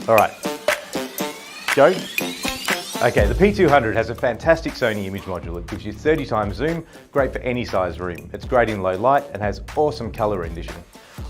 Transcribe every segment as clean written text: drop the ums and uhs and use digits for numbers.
All right, Joe? Okay, the P200 has a fantastic Sony image module. It gives you 30 times zoom, great for any size room. It's great in low light and has awesome color rendition.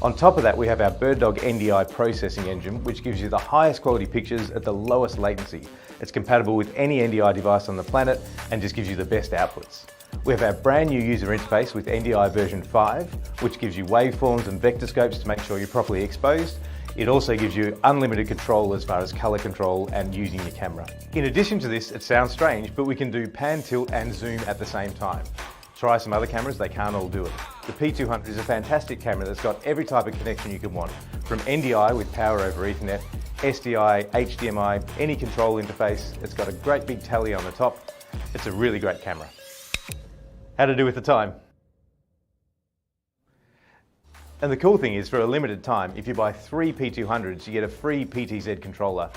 On top of that, we have our BirdDog NDI processing engine, which gives you the highest quality pictures at the lowest latency. It's compatible with any NDI device on the planet and just gives you the best outputs. We have our brand new user interface with NDI version 5, which gives you waveforms and vector scopes to make sure you're properly exposed. It also gives you unlimited control as far as color control and using your camera. In addition to this, it sounds strange, but we can do pan, tilt and zoom at the same time. Try some other cameras, they can't all do it. The P200 is a fantastic camera that's got every type of connection you can want, from NDI with power over Ethernet, SDI, HDMI, any control interface. It's got a great big tally on the top. It's a really great camera. How to do with the time? And the cool thing is, for a limited time, if you buy 3 P200s, you get a free PTZ controller.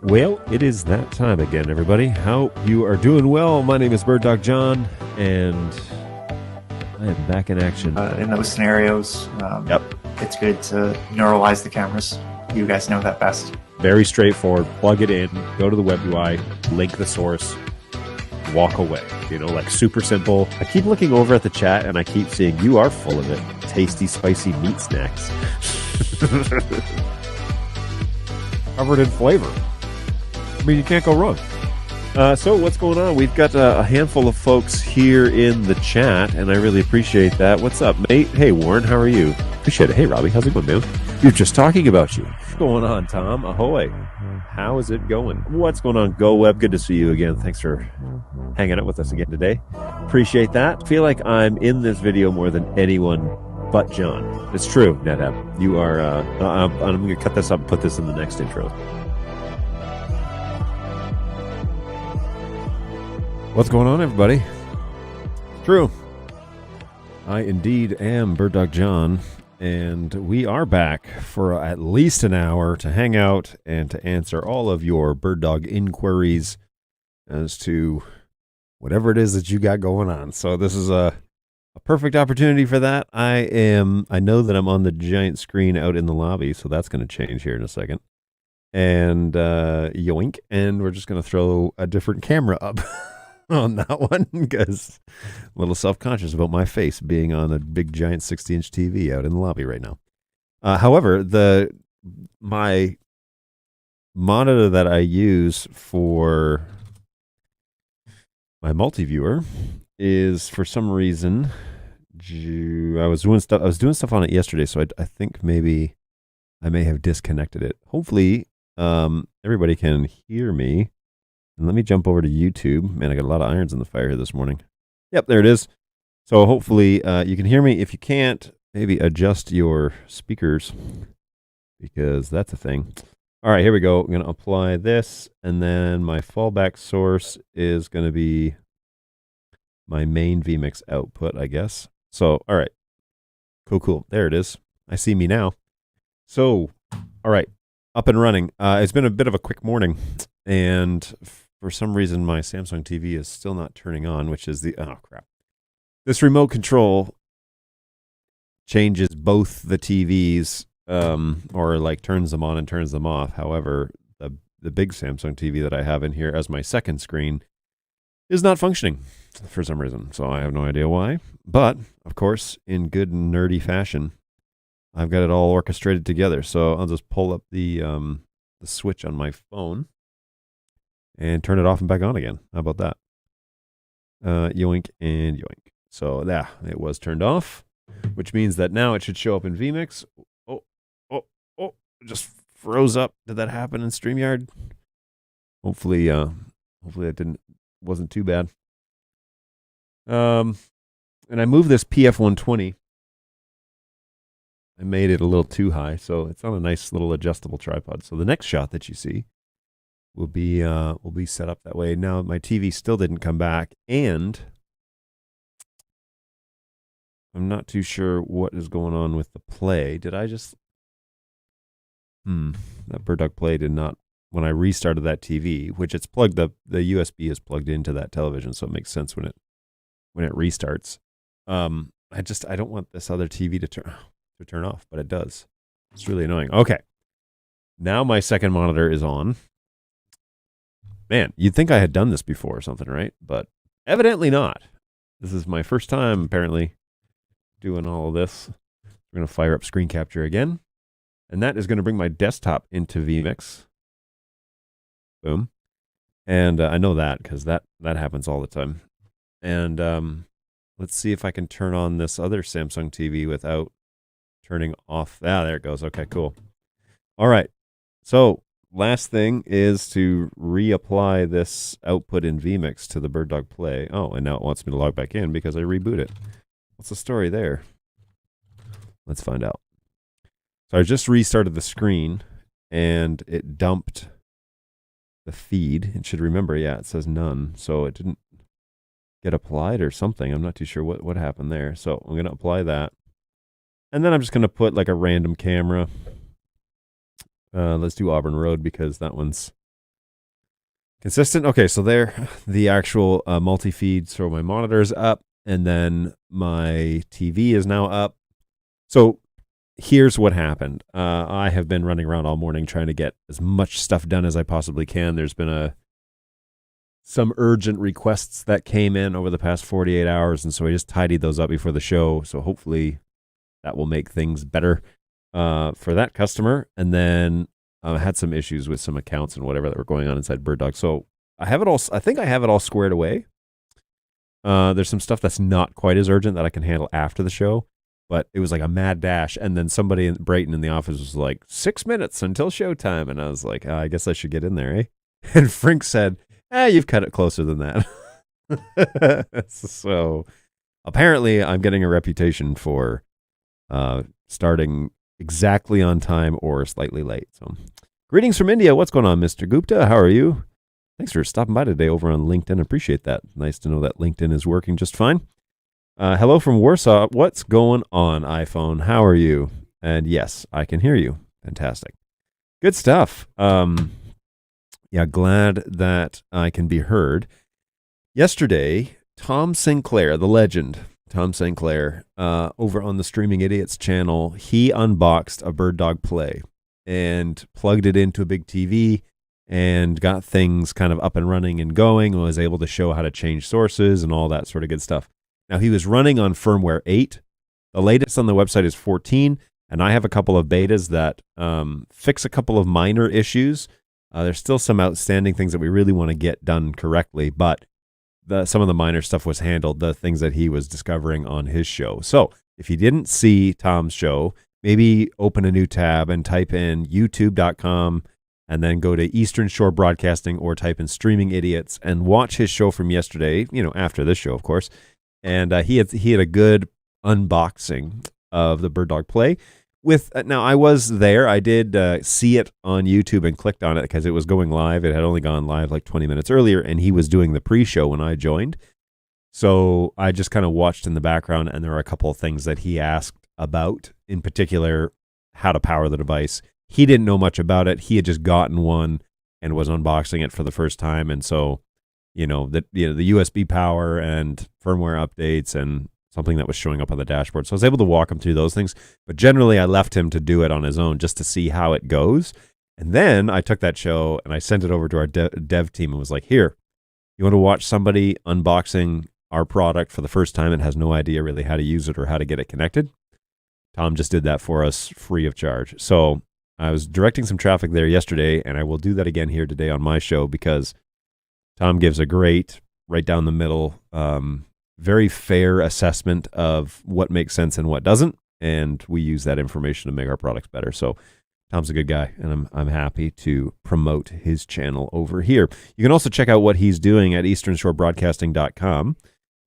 Well, it is that time again, everybody. Hope you are doing well. My name is BirdDog John, and I am back in action. In those scenarios, it's good to neuralize the cameras. You guys know that best. Very straightforward. Plug it in, go to the web UI, link the source, walk away. You know, like super simple. I keep looking over at the chat, and I keep seeing you are full of it. Tasty, spicy meat snacks. Covered in flavor. I mean, you can't go wrong. So what's going on? We've got a handful of folks here in the chat, and I really appreciate that. What's up, mate? Hey, Warren, how are you? Appreciate it. Hey, Robbie, how's it going, man? You're just talking about you. What's going on, Tom? Ahoy. How is it going? What's going on, Go Web? Good to see you again. Thanks for hanging out with us again today. Appreciate that. I feel like I'm in this video more than anyone but John. It's true, NetApp. You are, I'm going to cut this up and put this in the next intro. What's going on, everybody? True. I indeed am BirdDog John, and we are back for at least an hour to hang out and to answer all of your BirdDog inquiries as to whatever it is that you got going on. So this is a perfect opportunity for that. I know that I'm on the giant screen out in the lobby, so that's going to change here in a second. And yoink, and we're just going to throw a different camera up. On that one, because I'm a little self-conscious about my face being on a big giant 60-inch TV out in the lobby right now. However, my monitor that I use for my multi-viewer is, for some reason, I was doing stuff on it yesterday, so I think maybe I may have disconnected it. Hopefully, everybody can hear me. And let me jump over to YouTube. Man, I got a lot of irons in the fire here this morning. Yep, there it is. So hopefully you can hear me. If you can't, maybe adjust your speakers, because that's a thing. All right, here we go. I'm going to apply this, and then my fallback source is going to be my main vMix output, I guess. So, all right. Cool. There it is. I see me now. So, all right, up and running. It's been a bit of a quick morning, and for some reason, my Samsung TV is still not turning on, which is oh crap. This remote control changes both the TVs, or like turns them on and turns them off. However, the big Samsung TV that I have in here as my second screen is not functioning for some reason. So I have no idea why. But, of course, in good nerdy fashion, I've got it all orchestrated together. So I'll just pull up the switch on my phone and turn it off and back on again. How about that? Yoink and yoink. So yeah, it was turned off, which means that now it should show up in vMix. Oh, it just froze up. Did that happen in StreamYard? Hopefully that wasn't too bad. And I moved this PF120. I made it a little too high, so it's on a nice little adjustable tripod. So the next shot that you see will be set up that way. Now my TV still didn't come back, and I'm not too sure what is going on with the play. Did I just that BirdDog Play did not when I restarted that TV, which it's plugged the USB is plugged into that television, so it makes sense when it restarts. I don't want this other TV to turn off, but it does. It's really annoying. Okay. Now my second monitor is on. Man, you'd think I had done this before or something, right? But evidently not. This is my first time, apparently, doing all of this. We're going to fire up screen capture again. And that is going to bring my desktop into vMix. Boom. And I know that because that happens all the time. And let's see if I can turn on this other Samsung TV without turning off. There it goes. Okay, cool. All right. So last thing is to reapply this output in vMix to the BirdDog Play. Oh, and now it wants me to log back in because I reboot it. What's the story there? Let's find out. So I just restarted the screen and it dumped the feed. It should remember, it says none. So it didn't get applied or something. I'm not too sure what happened there. So I'm going to apply that. And then I'm just going to put like a random camera. Let's do Auburn Road because that one's consistent. Okay, so there, the actual multi-feed. So my monitor is up and then my TV is now up. So here's what happened. I have been running around all morning trying to get as much stuff done as I possibly can. There's been some urgent requests that came in over the past 48 hours, and so I just tidied those up before the show. So hopefully that will make things better for that customer. And then I had some issues with some accounts and whatever that were going on inside BirdDog. So I have it all. I think I have it all squared away. There's some stuff that's not quite as urgent that I can handle after the show. But it was like a mad dash. And then somebody in Brayton in the office was like, 6 minutes until showtime. And I was like, I guess I should get in there, eh? And Frink said, you've cut it closer than that. So apparently I'm getting a reputation for starting exactly on time or slightly late. So greetings from India. What's going on, Mr. Gupta? How are you? Thanks for stopping by today over on LinkedIn. Appreciate that. Nice to know that LinkedIn is working just fine. Hello from Warsaw. What's going on, iPhone? How are you? And yes, I can hear you. Fantastic. Good stuff. Glad that I can be heard. Yesterday, Tom Sinclair, the legend, Tom Sinclair, over on the Streaming Idiots channel, he unboxed a BirdDog Play and plugged it into a big TV and got things kind of up and running and going and was able to show how to change sources and all that sort of good stuff. Now, he was running on firmware 8. The latest on the website is 14, and I have a couple of betas that fix a couple of minor issues. There's still some outstanding things that we really want to get done correctly, but some of the minor stuff was handled, the things that he was discovering on his show. So if you didn't see Tom's show, maybe open a new tab and type in youtube.com and then go to Eastern Shore Broadcasting or type in Streaming Idiots and watch his show from yesterday, after this show, of course. And he had a good unboxing of the BirdDog Play. Now, I was there. I did see it on YouTube and clicked on it because it was going live. It had only gone live like 20 minutes earlier, and he was doing the pre-show when I joined. So I just kind of watched in the background, and there were a couple of things that he asked about, in particular, how to power the device. He didn't know much about it. He had just gotten one and was unboxing it for the first time, and so the USB power and firmware updates and something that was showing up on the dashboard. So I was able to walk him through those things. But generally, I left him to do it on his own just to see how it goes. And then I took that show and I sent it over to our dev team and was like, here, you want to watch somebody unboxing our product for the first time and has no idea really how to use it or how to get it connected? Tom just did that for us free of charge. So I was directing some traffic there yesterday, and I will do that again here today on my show because Tom gives a great, right down the middle, very fair assessment of what makes sense and what doesn't, and we use that information to make our products better. So Tom's a good guy, and I'm happy to promote his channel over here. You can also check out what he's doing at easternshorebroadcasting.com.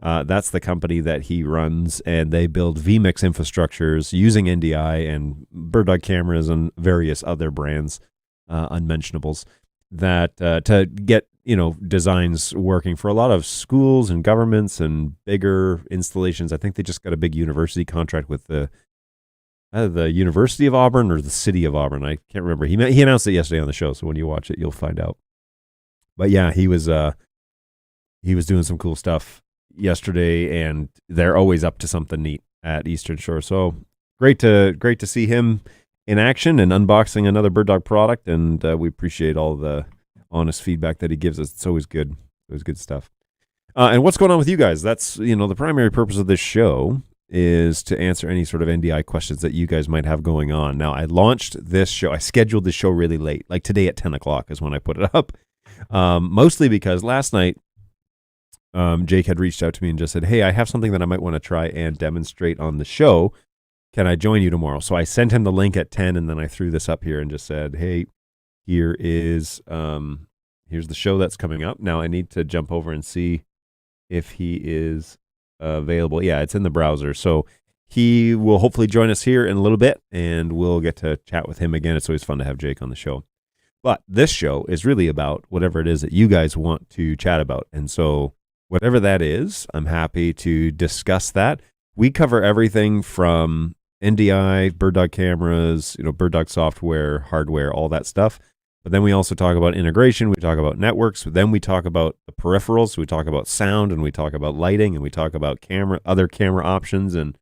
That's the company that he runs, and they build vMix infrastructures using NDI and BirdDog cameras and various other brands, unmentionables, that to get designs working for a lot of schools and governments and bigger installations. I think they just got a big university contract with the the University of Auburn or the City of Auburn. I can't remember. He announced it yesterday on the show, so when you watch it, you'll find out. But yeah, he was doing some cool stuff yesterday, and they're always up to something neat at Eastern Shore. So great to see him in action and unboxing another BirdDog product, and we appreciate all the honest feedback that he gives us. It's always good. It was good stuff. And what's going on with you guys? That's, the primary purpose of this show is to answer any sort of NDI questions that you guys might have going on. Now, I launched this show. I scheduled this show really late. Like today at 10 o'clock is when I put it up. Mostly because last night, Jake had reached out to me and just said, hey, I have something that I might want to try and demonstrate on the show. Can I join you tomorrow? So I sent him the link at 10, and then I threw this up here and just said, hey, here's the show that's coming up. Now I need to jump over and see if he is available. Yeah, it's in the browser. So he will hopefully join us here in a little bit, and we'll get to chat with him again. It's always fun to have Jake on the show. But this show is really about whatever it is that you guys want to chat about. And so whatever that is, I'm happy to discuss that. We cover everything from NDI, BirdDog cameras, BirdDog software, hardware, all that stuff. But then we also talk about integration. We talk about networks. Then we talk about the peripherals. We talk about sound, and we talk about lighting, and we talk about other camera options and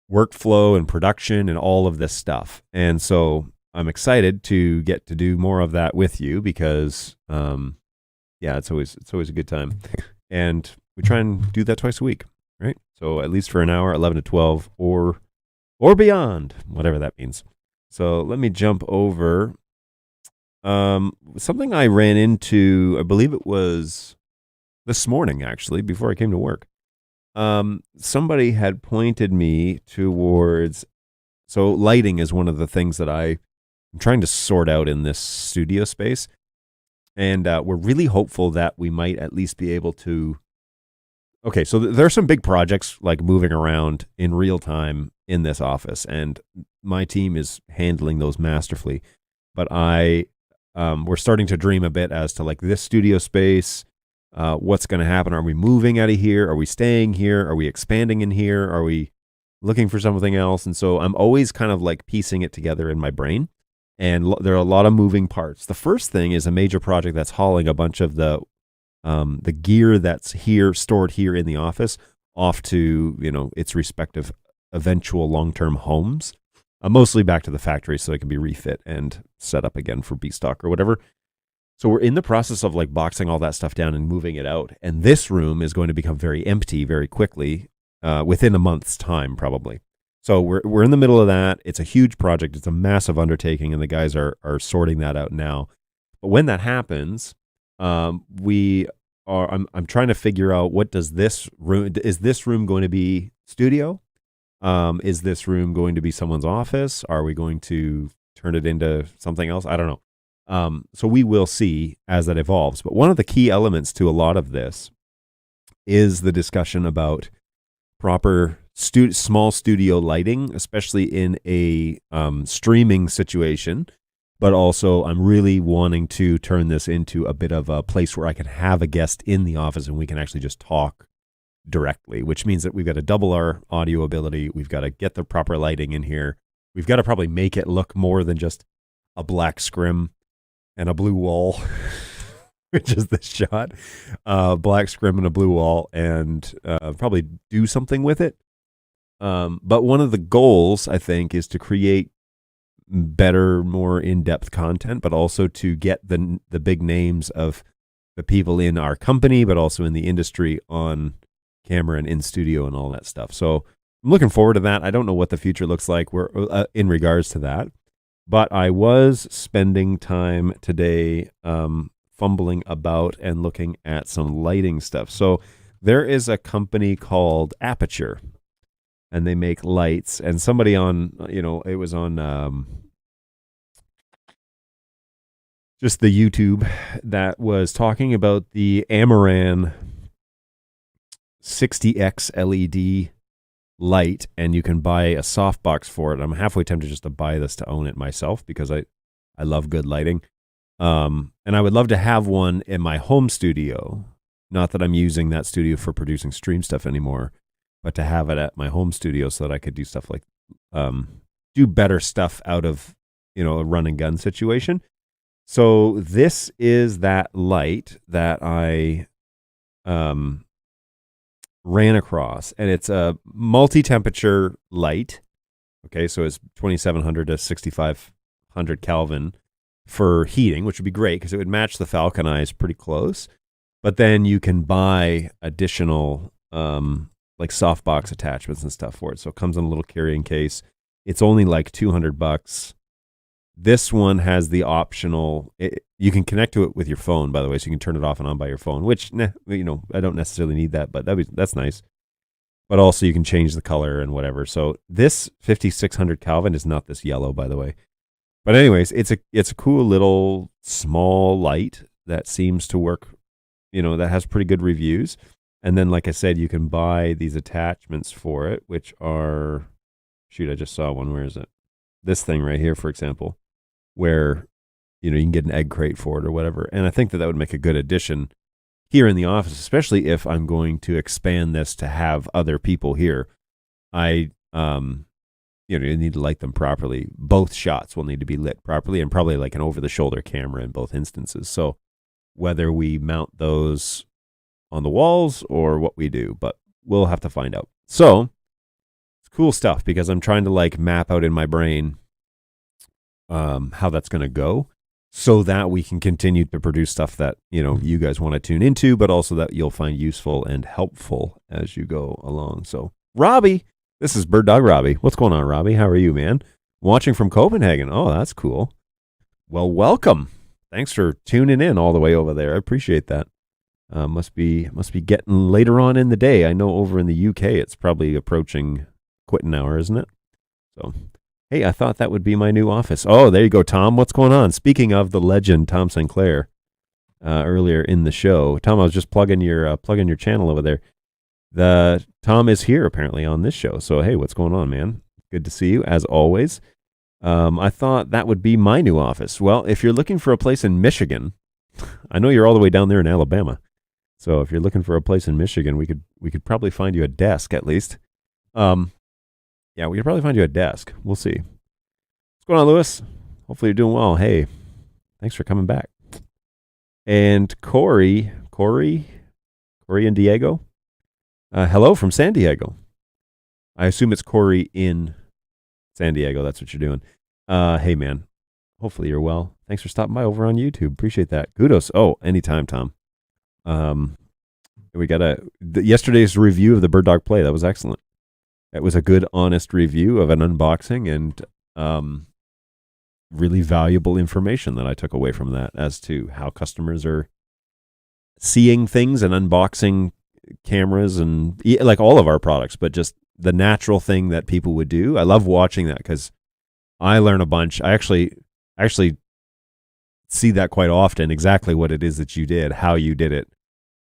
workflow and production and all of this stuff. And so I'm excited to get to do more of that with you because, it's always a good time. And we try and do that twice a week, right? So at least for an hour, 11 to 12, or beyond, whatever that means. So let me jump over. Something I ran into, I believe it was this morning, actually, before I came to work. Somebody had pointed me towards, so lighting is one of the things that I'm trying to sort out in this studio space. And we're really hopeful that we might at least be able to, okay, so there are some big projects like moving around in real time in this office, and my team is handling those masterfully. But we're starting to dream a bit as to like this studio space, what's going to happen. Are we moving out of here? Are we staying here? Are we expanding in here? Are we looking for something else? And so I'm always kind of like piecing it together in my brain. And there are a lot of moving parts. The first thing is a major project that's hauling a bunch of the gear that's stored here in the office off to its respective eventual long-term homes. Mostly back to the factory so it can be refit and set up again for B-stock or whatever. So we're in the process of like boxing all that stuff down and moving it out. And this room is going to become very empty very quickly, within a month's time probably. So we're in the middle of that. It's a huge project. It's a massive undertaking, and the guys are sorting that out now. But when that happens, I'm trying to figure out what does this room, is this room going to be studio? Is this room going to be someone's office? Are we going to turn it into something else? I don't know. So we will see as that evolves. But one of the key elements to a lot of this is the discussion about proper small studio lighting, especially in a streaming situation. But also I'm really wanting to turn this into a bit of a place where I can have a guest in the office and we can actually just talk directly, which means that we've got to double our audio ability. We've got to get the proper lighting in here. We've got to probably make it look more than just a black scrim and a blue wall, which is this shot. Black scrim and a blue wall, and probably do something with it. But one of the goals, I think, is to create better, more in-depth content, but also to get the big names of the people in our company, but also in the industry on camera and in studio and all that stuff. So I'm looking forward to that. I don't know what the future looks like in regards to that, but I was spending time today fumbling about and looking at some lighting stuff. So there is a company called Aperture, and they make lights, and somebody on, it was on just the YouTube that was talking about the Amaran 60X LED light, and you can buy a softbox for it. I'm halfway tempted just to buy this to own it myself because I love good lighting. And I would love to have one in my home studio. Not that I'm using that studio for producing stream stuff anymore, but to have it at my home studio so that I could do stuff like do better stuff out of, a run and gun situation. So this is that light that I ran across, and it's a multi-temperature light. Okay, so it's 2700 to 6500 Kelvin for heating, which would be great because it would match the Falcon Eyes pretty close. But then you can buy additional like softbox attachments and stuff for it. So it comes in a little carrying case. It's only like $200. This one has the optional. You can connect to it with your phone, by the way, so you can turn it off and on by your phone. Which, I don't necessarily need that, but that's nice. But also you can change the color and whatever. So this 5600 Kelvin is not this yellow, by the way. But anyways, it's a cool little small light that seems to work. That has pretty good reviews. And then, like I said, you can buy these attachments for it, which are, I just saw one. Where is it? This thing right here, for example, where, you can get an egg crate for it or whatever. And I think that would make a good addition here in the office, especially if I'm going to expand this to have other people here. You need to light them properly. Both shots will need to be lit properly, and probably like an over-the-shoulder camera in both instances. So whether we mount those on the walls or what we do, but we'll have to find out. So it's cool stuff because I'm trying to like map out in my brain how that's going to go so that we can continue to produce stuff that, you guys want to tune into, but also that you'll find useful and helpful as you go along. So Robbie, this is Bird Dog Robbie. What's going on, Robbie? How are you, man? Watching from Copenhagen. Oh, that's cool. Well, welcome. Thanks for tuning in all the way over there. I appreciate that. Must be getting later on in the day. I know over in the UK it's probably approaching quitting hour, isn't it? So, hey, I thought that would be my new office. Oh, there you go, Tom. What's going on? Speaking of the legend Tom Sinclair, earlier in the show, Tom, I was just plugging your channel over there. Tom is here apparently on this show. So, hey, what's going on, man? Good to see you as always. I thought that would be my new office. Well, if you're looking for a place in Michigan, I know you're all the way down there in Alabama. So if you're looking for a place in Michigan, we could probably find you a desk at least. Yeah, we could probably find you a desk. We'll see. What's going on, Lewis? Hopefully you're doing well. Hey, thanks for coming back. And Corey and Diego. Hello from San Diego. I assume it's Corey in San Diego. That's what you're doing. Hey, man. Hopefully you're well. Thanks for stopping by over on YouTube. Appreciate that. Kudos. Oh, anytime, Tom. We got yesterday's review of the Bird Dog Play. That was excellent. It was a good, honest review of an unboxing and really valuable information that I took away from that as to how customers are seeing things and unboxing cameras and like all of our products, but just the natural thing that people would do. I love watching that because I learn a bunch. I actually see that quite often, exactly what it is that you did, how you did it.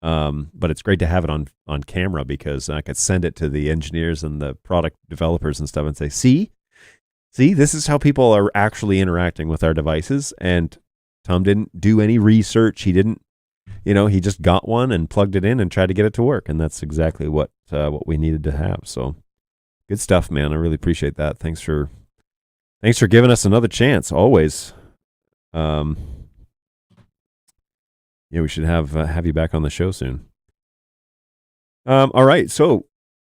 But it's great to have it on camera because I could send it to the engineers and the product developers and stuff and say, see, this is how people are actually interacting with our devices. And Tom didn't do any research. He didn't, he just got one and plugged it in and tried to get it to work. And that's exactly what we needed to have. So good stuff, man. I really appreciate that. Thanks for giving us another chance. Always. Yeah, we should have you back on the show soon. All right. So,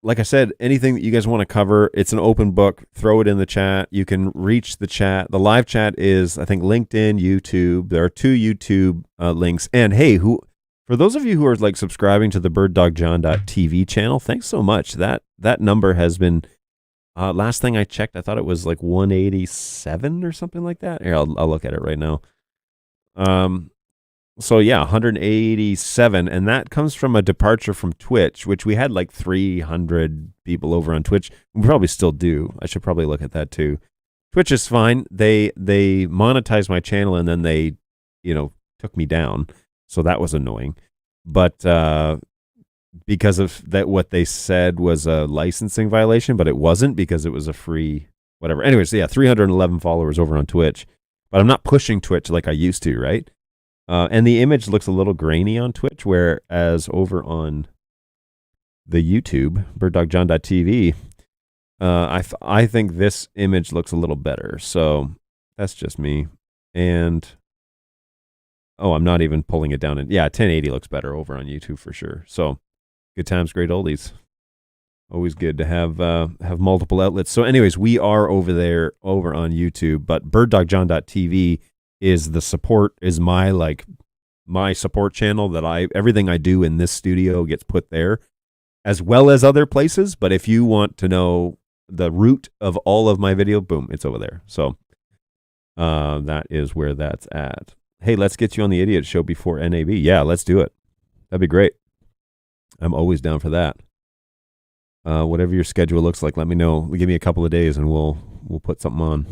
like I said, anything that you guys want to cover, it's an open book. Throw it in the chat. You can reach the chat. The live chat is, I think, LinkedIn, YouTube. There are 2 YouTube links. And hey, for those of you who are like subscribing to the BirdDogJohn.tv channel, thanks so much. That number has been. Last thing I checked, I thought it was like 187 or something like that. Here, I'll look at it right now. So yeah, 187, and that comes from a departure from Twitch, which we had like 300 people over on Twitch. We probably still do. I should probably look at that too. Twitch is fine. They monetized my channel and then they, took me down. So that was annoying. But because of that, what they said was a licensing violation, but it wasn't because it was a free whatever. Anyways, yeah, 311 followers over on Twitch, but I'm not pushing Twitch like I used to, right? And the image looks a little grainy on Twitch, whereas over on the YouTube, BirdDogJohn.tv, I think this image looks a little better. So that's just me. And I'm not even pulling it down. 1080 looks better over on YouTube for sure. So good times, great oldies. Always good to have multiple outlets. So anyways, we are over on YouTube, but BirdDogJohn.tv is my support channel that everything I do in this studio gets put there, as well as other places. But if you want to know the root of all of my video, boom, it's over there. So that is where that's at. Hey, let's get you on the Idiot Show before NAB. Yeah, let's do it. That'd be great. I'm always down for that. Whatever your schedule looks like, let me know. Give me a couple of days and we'll put something on.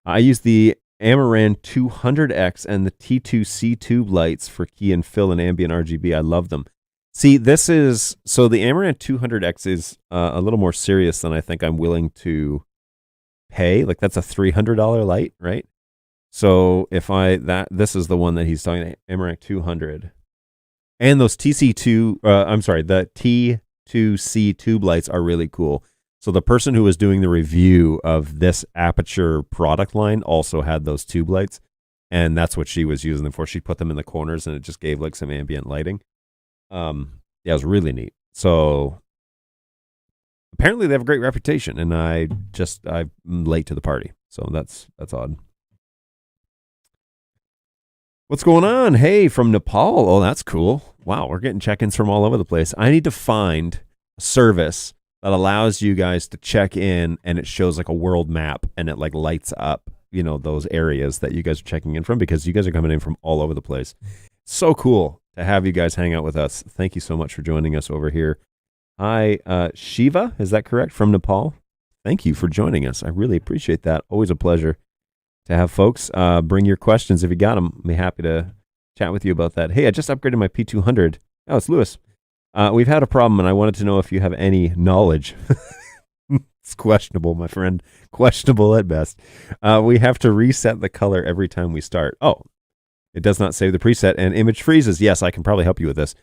I use the Amaran 200X and the T2C tube lights for key and fill and ambient RGB. I love them. See, the Amaran 200X is a little more serious than I think I'm willing to pay. Like, that's a $300 light, right? So this is the one that he's talking about, Amaran 200. And those the T2C tube lights are really cool. So the person who was doing the review of this Aperture product line also had those tube lights, and that's what she was using them for. She put them in the corners, and it just gave like some ambient lighting. It was really neat. So apparently they have a great reputation, and I'm late to the party, so that's odd. What's going on? Hey, from Nepal. Oh, that's cool. Wow, we're getting check-ins from all over the place. I need to find a service that allows you guys to check in and it shows like a world map and it like lights up, those areas that you guys are checking in from, because you guys are coming in from all over the place. So cool to have you guys hang out with us. Thank you so much for joining us over here. Hi, Shiva, is that correct? From Nepal? Thank you for joining us. I really appreciate that. Always a pleasure to have folks. Bring your questions if you got them. I'll be happy to chat with you about that. Hey, I just upgraded my P200. Oh, it's Lewis. We've had a problem, and I wanted to know if you have any knowledge. It's questionable, my friend. Questionable at best. We have to reset the color every time we start. Oh, it does not save the preset, and image freezes. Yes, I can probably help you with this.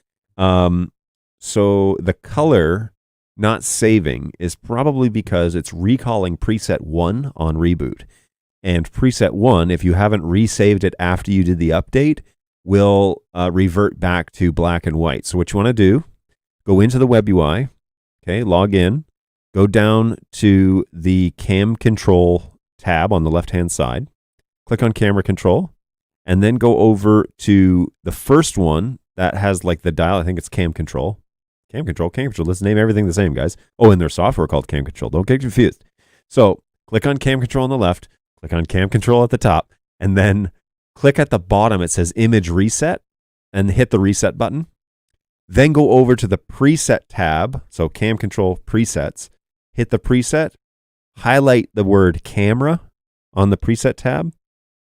So the color not saving is probably because it's recalling preset 1 on reboot. And preset 1, if you haven't resaved it after you did the update, will revert back to black and white. So what you want to do, go into the web UI, okay, log in, go down to the cam control tab on the left-hand side, click on camera control, and then go over to the first one that has like the dial. I think it's cam control. Cam control. Let's name everything the same, guys. Oh, and there's software called cam control. Don't get confused. So click on cam control on the left, click on cam control at the top, and then click at the bottom. It says image reset, and hit the reset button. Then go over to the preset tab. So cam control presets, hit the preset, highlight the word camera on the preset tab,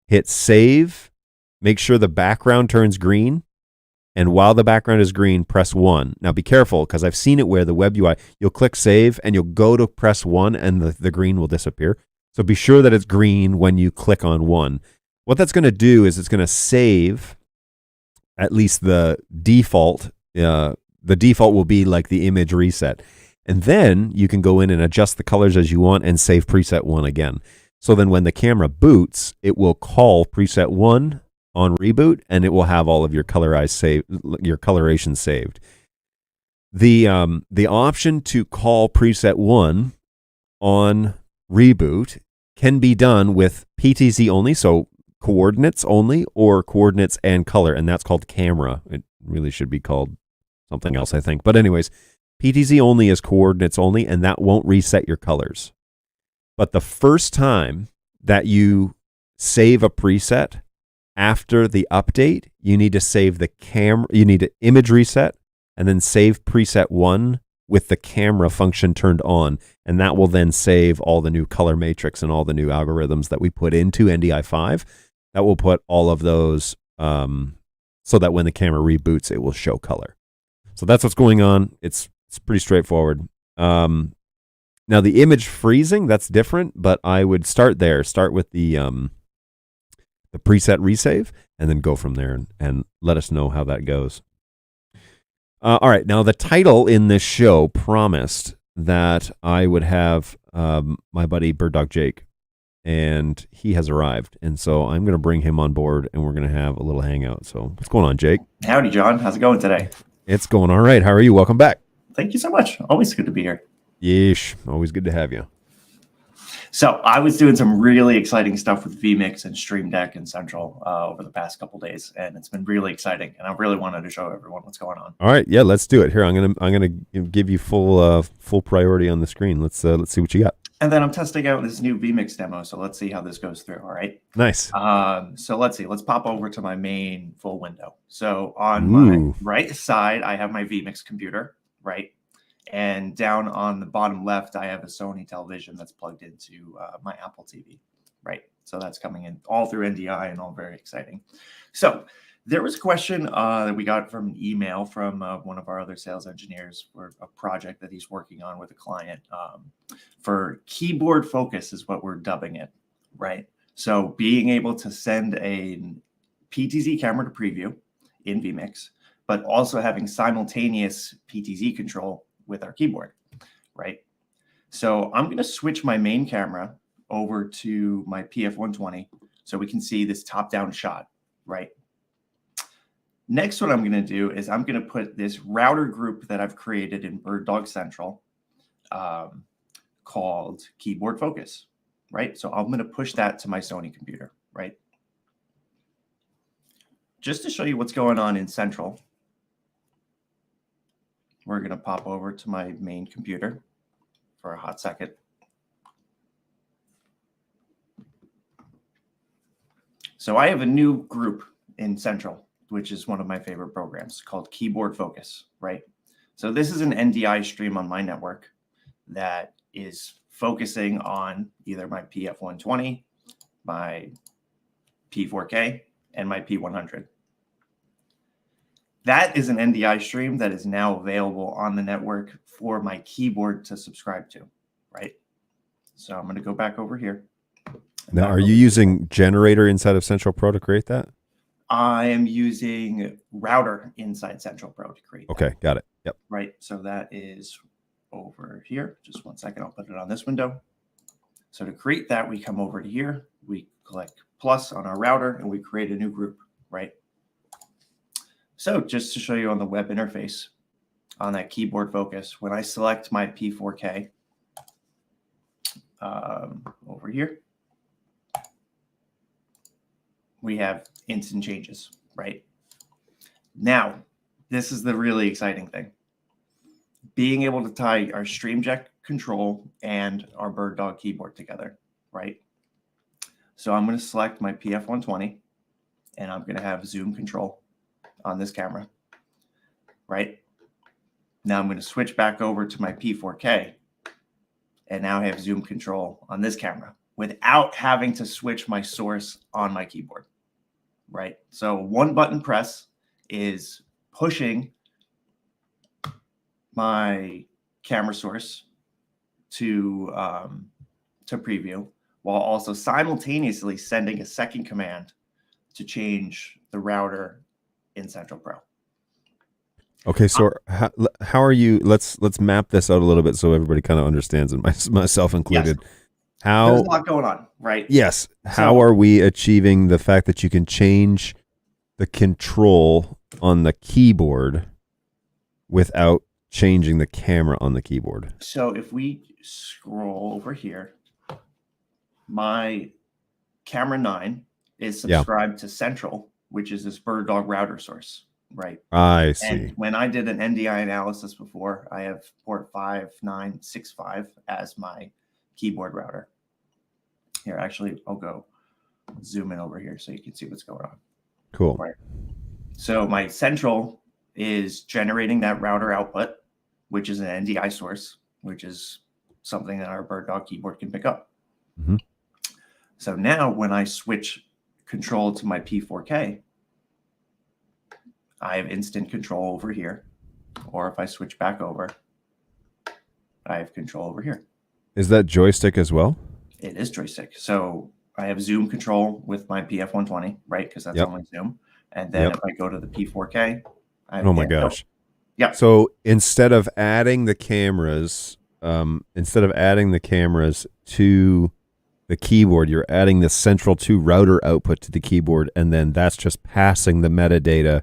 hit save, make sure the background turns green. And while the background is green, press 1. Now be careful, because I've seen it where the web UI, you'll click save and you'll go to press 1 and the green will disappear. So be sure that it's green when you click on 1. What that's going to do is it's going to save at least the default. The default will be like the image reset. And then you can go in and adjust the colors as you want and save preset 1 again. So then when the camera boots, it will call preset 1 on reboot, and it will have all of your coloration saved. The option to call preset 1 on reboot can be done with PTZ only, so coordinates only, or coordinates and color, and that's called camera. It really should be called something else, I think. But anyways, PTZ only is coordinates only, and that won't reset your colors. But the first time that you save a preset after the update, you need to save the camera, you need to image reset, and then save preset 1 with the camera function turned on. And that will then save all the new color matrix and all the new algorithms that we put into NDI5. That will put all of those so that when the camera reboots, it will show color. So that's what's going on. It's pretty straightforward. Now the image freezing, that's different, but I would start there. Start with the preset resave, and then go from there and let us know how that goes. All right, now the title in this show promised that I would have my buddy BirdDog Jake, and he has arrived, and so I'm going to bring him on board, and we're going to have a little hangout. So what's going on, Jake? Howdy, John. How's it going today? It's going all right. How are you? Welcome back. Thank you so much. Always good to be here. Yeesh. Always good to have you. So I was doing some really exciting stuff with vMix and Stream Deck and Central over the past couple days, and it's been really exciting. And I really wanted to show everyone what's going on. All right, yeah, let's do it. Here, I'm gonna give you full priority on the screen. Let's see what you got. And then I'm testing out this new vMix demo, so let's see how this goes through. All right. Nice. So let's see. Let's pop over to my main full window. So on my right side, I have my vMix computer, right? And down on the bottom left, I have a Sony television that's plugged into my Apple TV, right? So that's coming in all through NDI and all very exciting. So there was a question that we got from an email from one of our other sales engineers for a project that he's working on with a client for keyboard focus is what we're dubbing it, right? So being able to send a PTZ camera to preview in vMix, but also having simultaneous PTZ control with our keyboard, right? So I'm going to switch my main camera over to my PF120 so we can see this top-down shot, right? Next, what I'm going to do is I'm going to put this router group that I've created in BirdDog Central called Keyboard Focus, right? So I'm going to push that to my Sony computer, right? Just to show you what's going on in Central, we're going to pop over to my main computer for a hot second. So I have a new group in Central, which is one of my favorite programs called Keyboard Focus, right? So this is an NDI stream on my network that is focusing on either my PF120, my P4K, and my P100. That is an NDI stream that is now available on the network for my keyboard to subscribe to, right? So I'm going to go back over here. Now, are you using Generator inside of Central Pro to create that? I am using Router inside Central Pro to create Okay, that. got it. Yep. Right, so that is over here. Just one second, I'll put it on this window. So to create that, we come over to here, we click plus on our router, and we create a new group, right? So just to show you on the web interface, on that keyboard focus, when I select my P4K over here, we have instant changes, right? Now, this is the really exciting thing. Being able to tie our Stream Deck control and our BirdDog keyboard together, right? So I'm going to select my PF120, and I'm going to have zoom control on this camera, right? Now I'm going to switch back over to my P4K, and now I have zoom control on this camera without having to switch my source on my keyboard, right? So one button press is pushing my camera source to preview, while also simultaneously sending a second command to change the router in Central Pro. Okay, so how are you? Let's map this out a little bit so everybody kind of understands, and myself included. Yes. How there's a lot going on, right? Yes. How are we achieving the fact that you can change the control on the keyboard without changing the camera on the keyboard? So if we scroll over here, my camera 9 is subscribed to Central, which is this BirdDog router source, right? I see. And when I did an NDI analysis before, I have port 5965 as my keyboard router. Here, actually, I'll go zoom in over here so you can see what's going on. Cool. Right. So my Central is generating that router output, which is an NDI source, which is something that our BirdDog keyboard can pick up. Mm-hmm. So now when I switch control to my P4K, I have instant control over here. Or if I switch back over, I have control over here. Is that joystick as well? It is joystick. So I have zoom control with my PF120, right? Because that's only zoom. And then if I go to the P4K, I have oh my gosh. Yeah. So instead of adding the cameras instead of adding the cameras to the keyboard, you're adding the central 2 router output to the keyboard, and then that's just passing the metadata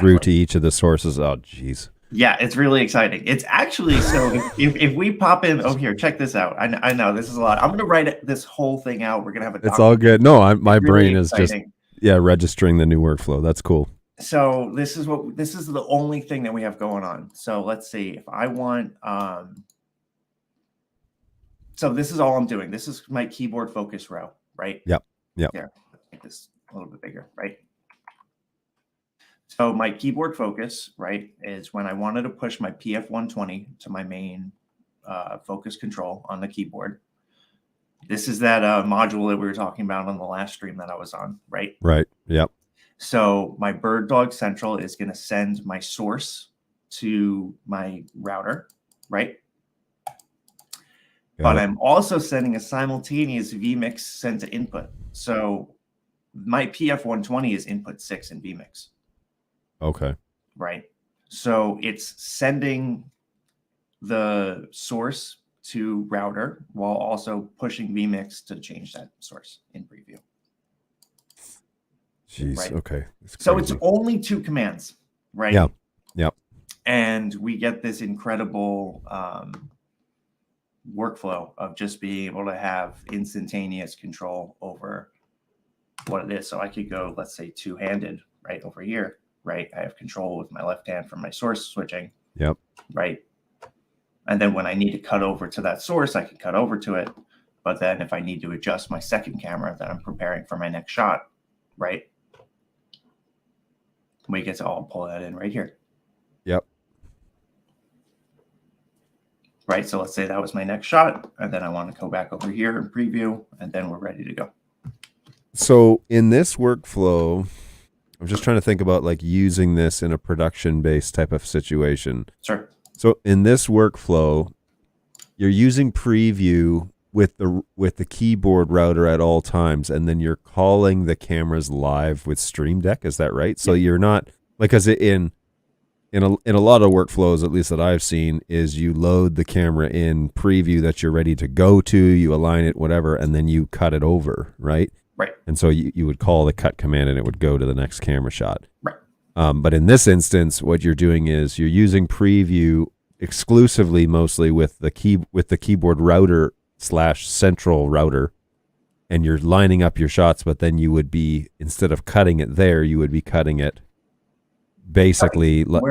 through to each of the sources. Oh, geez. Yeah, it's really exciting. It's actually, so if we pop in, oh, here, check this out. I know this is a lot. I'm going to write this whole thing out. We're going to have a It's all good. No, my really brain is exciting. just, registering the new workflow. That's cool. So this is the only thing that we have going on. So let's see if I want, so this is all I'm doing. This is my keyboard focus row, right? Yep. Here, let's make this a little bit bigger, right? So my keyboard focus, right, is when I wanted to push my PF120 to my main focus control on the keyboard. This is that module that we were talking about on the last stream that I was on, right? Right. Yep. So my BirdDog Central is going to send my source to my router, right? But I'm also sending a simultaneous vmix send to input. So my PF120 is input 6 in vmix. Okay. Right. So it's sending the source to router while also pushing vmix to change that source in preview. Jeez. Right. Okay. So it's only 2 commands, right? Yeah. Yep. And we get this incredible workflow of just being able to have instantaneous control over what it is. So I could go, let's say, 2-handed right over here, right? I have control with my left hand from my source switching. Yep. Right. And then when I need to cut over to that source, I can cut over to it. But then if I need to adjust my second camera that I'm preparing for my next shot, right? We get to all pull that in right here. Yep. Right. So let's say that was my next shot. And then I want to go back over here and preview, and then we're ready to go. So in this workflow, I'm just trying to think about like using this in a production-based type of situation. Sure. So in this workflow, you're using preview with the keyboard router at all times, and then you're calling the cameras live with Stream Deck. Is that right? So you're not like, because in a lot of workflows, at least that I've seen, is you load the camera in preview that you're ready to go to, you align it, whatever, and then you cut it over, right? Right. And so you would call the cut command and it would go to the next camera shot. Right. But in this instance, what you're doing is you're using preview exclusively, mostly with the keyboard router / central router, and you're lining up your shots. But then you would be, instead of cutting it there, you would be cutting it basically like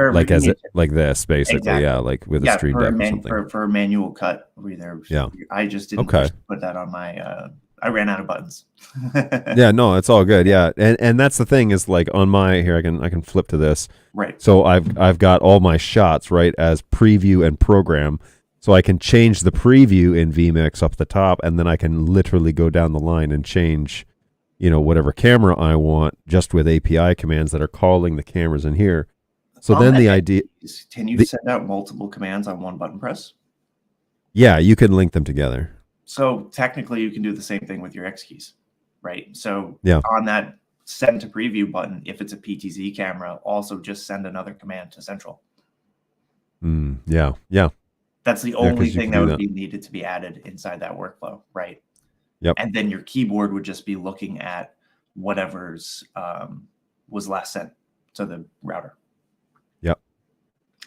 this, basically. Exactly. Yeah, like with a Stream Deck or something. For a manual cut, I just didn't put that on my. I ran out of buttons. Yeah, no, it's all good. Yeah, and that's the thing is, like, on my here, I can flip to this. Right. So I've got all my shots right as preview and program. So I can change the preview in vmix up the top, and then I can literally go down the line and change, whatever camera I want just with API commands that are calling the cameras in here. So then the idea is, can you send out multiple commands on one button press? Yeah, you can link them together. So technically you can do the same thing with your X keys, right? So yeah, on that send to preview button, if it's a PTZ camera, also just send another command to central. Yeah. That's the only thing that would be needed to be added inside that workflow, right? Yep. And then your keyboard would just be looking at whatever's was last sent to the router. Yep.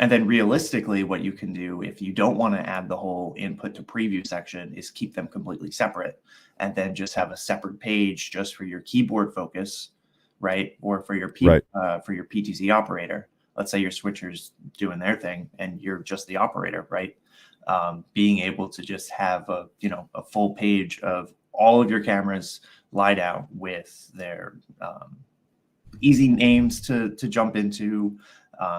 And then realistically, what you can do if you don't want to add the whole input to preview section is keep them completely separate, and then just have a separate page just for your keyboard focus, right? Or for your for your PTZ operator. Let's say your switcher's doing their thing and you're just the operator, right? Being able to just have a full page of all of your cameras lied out with their easy names to jump into.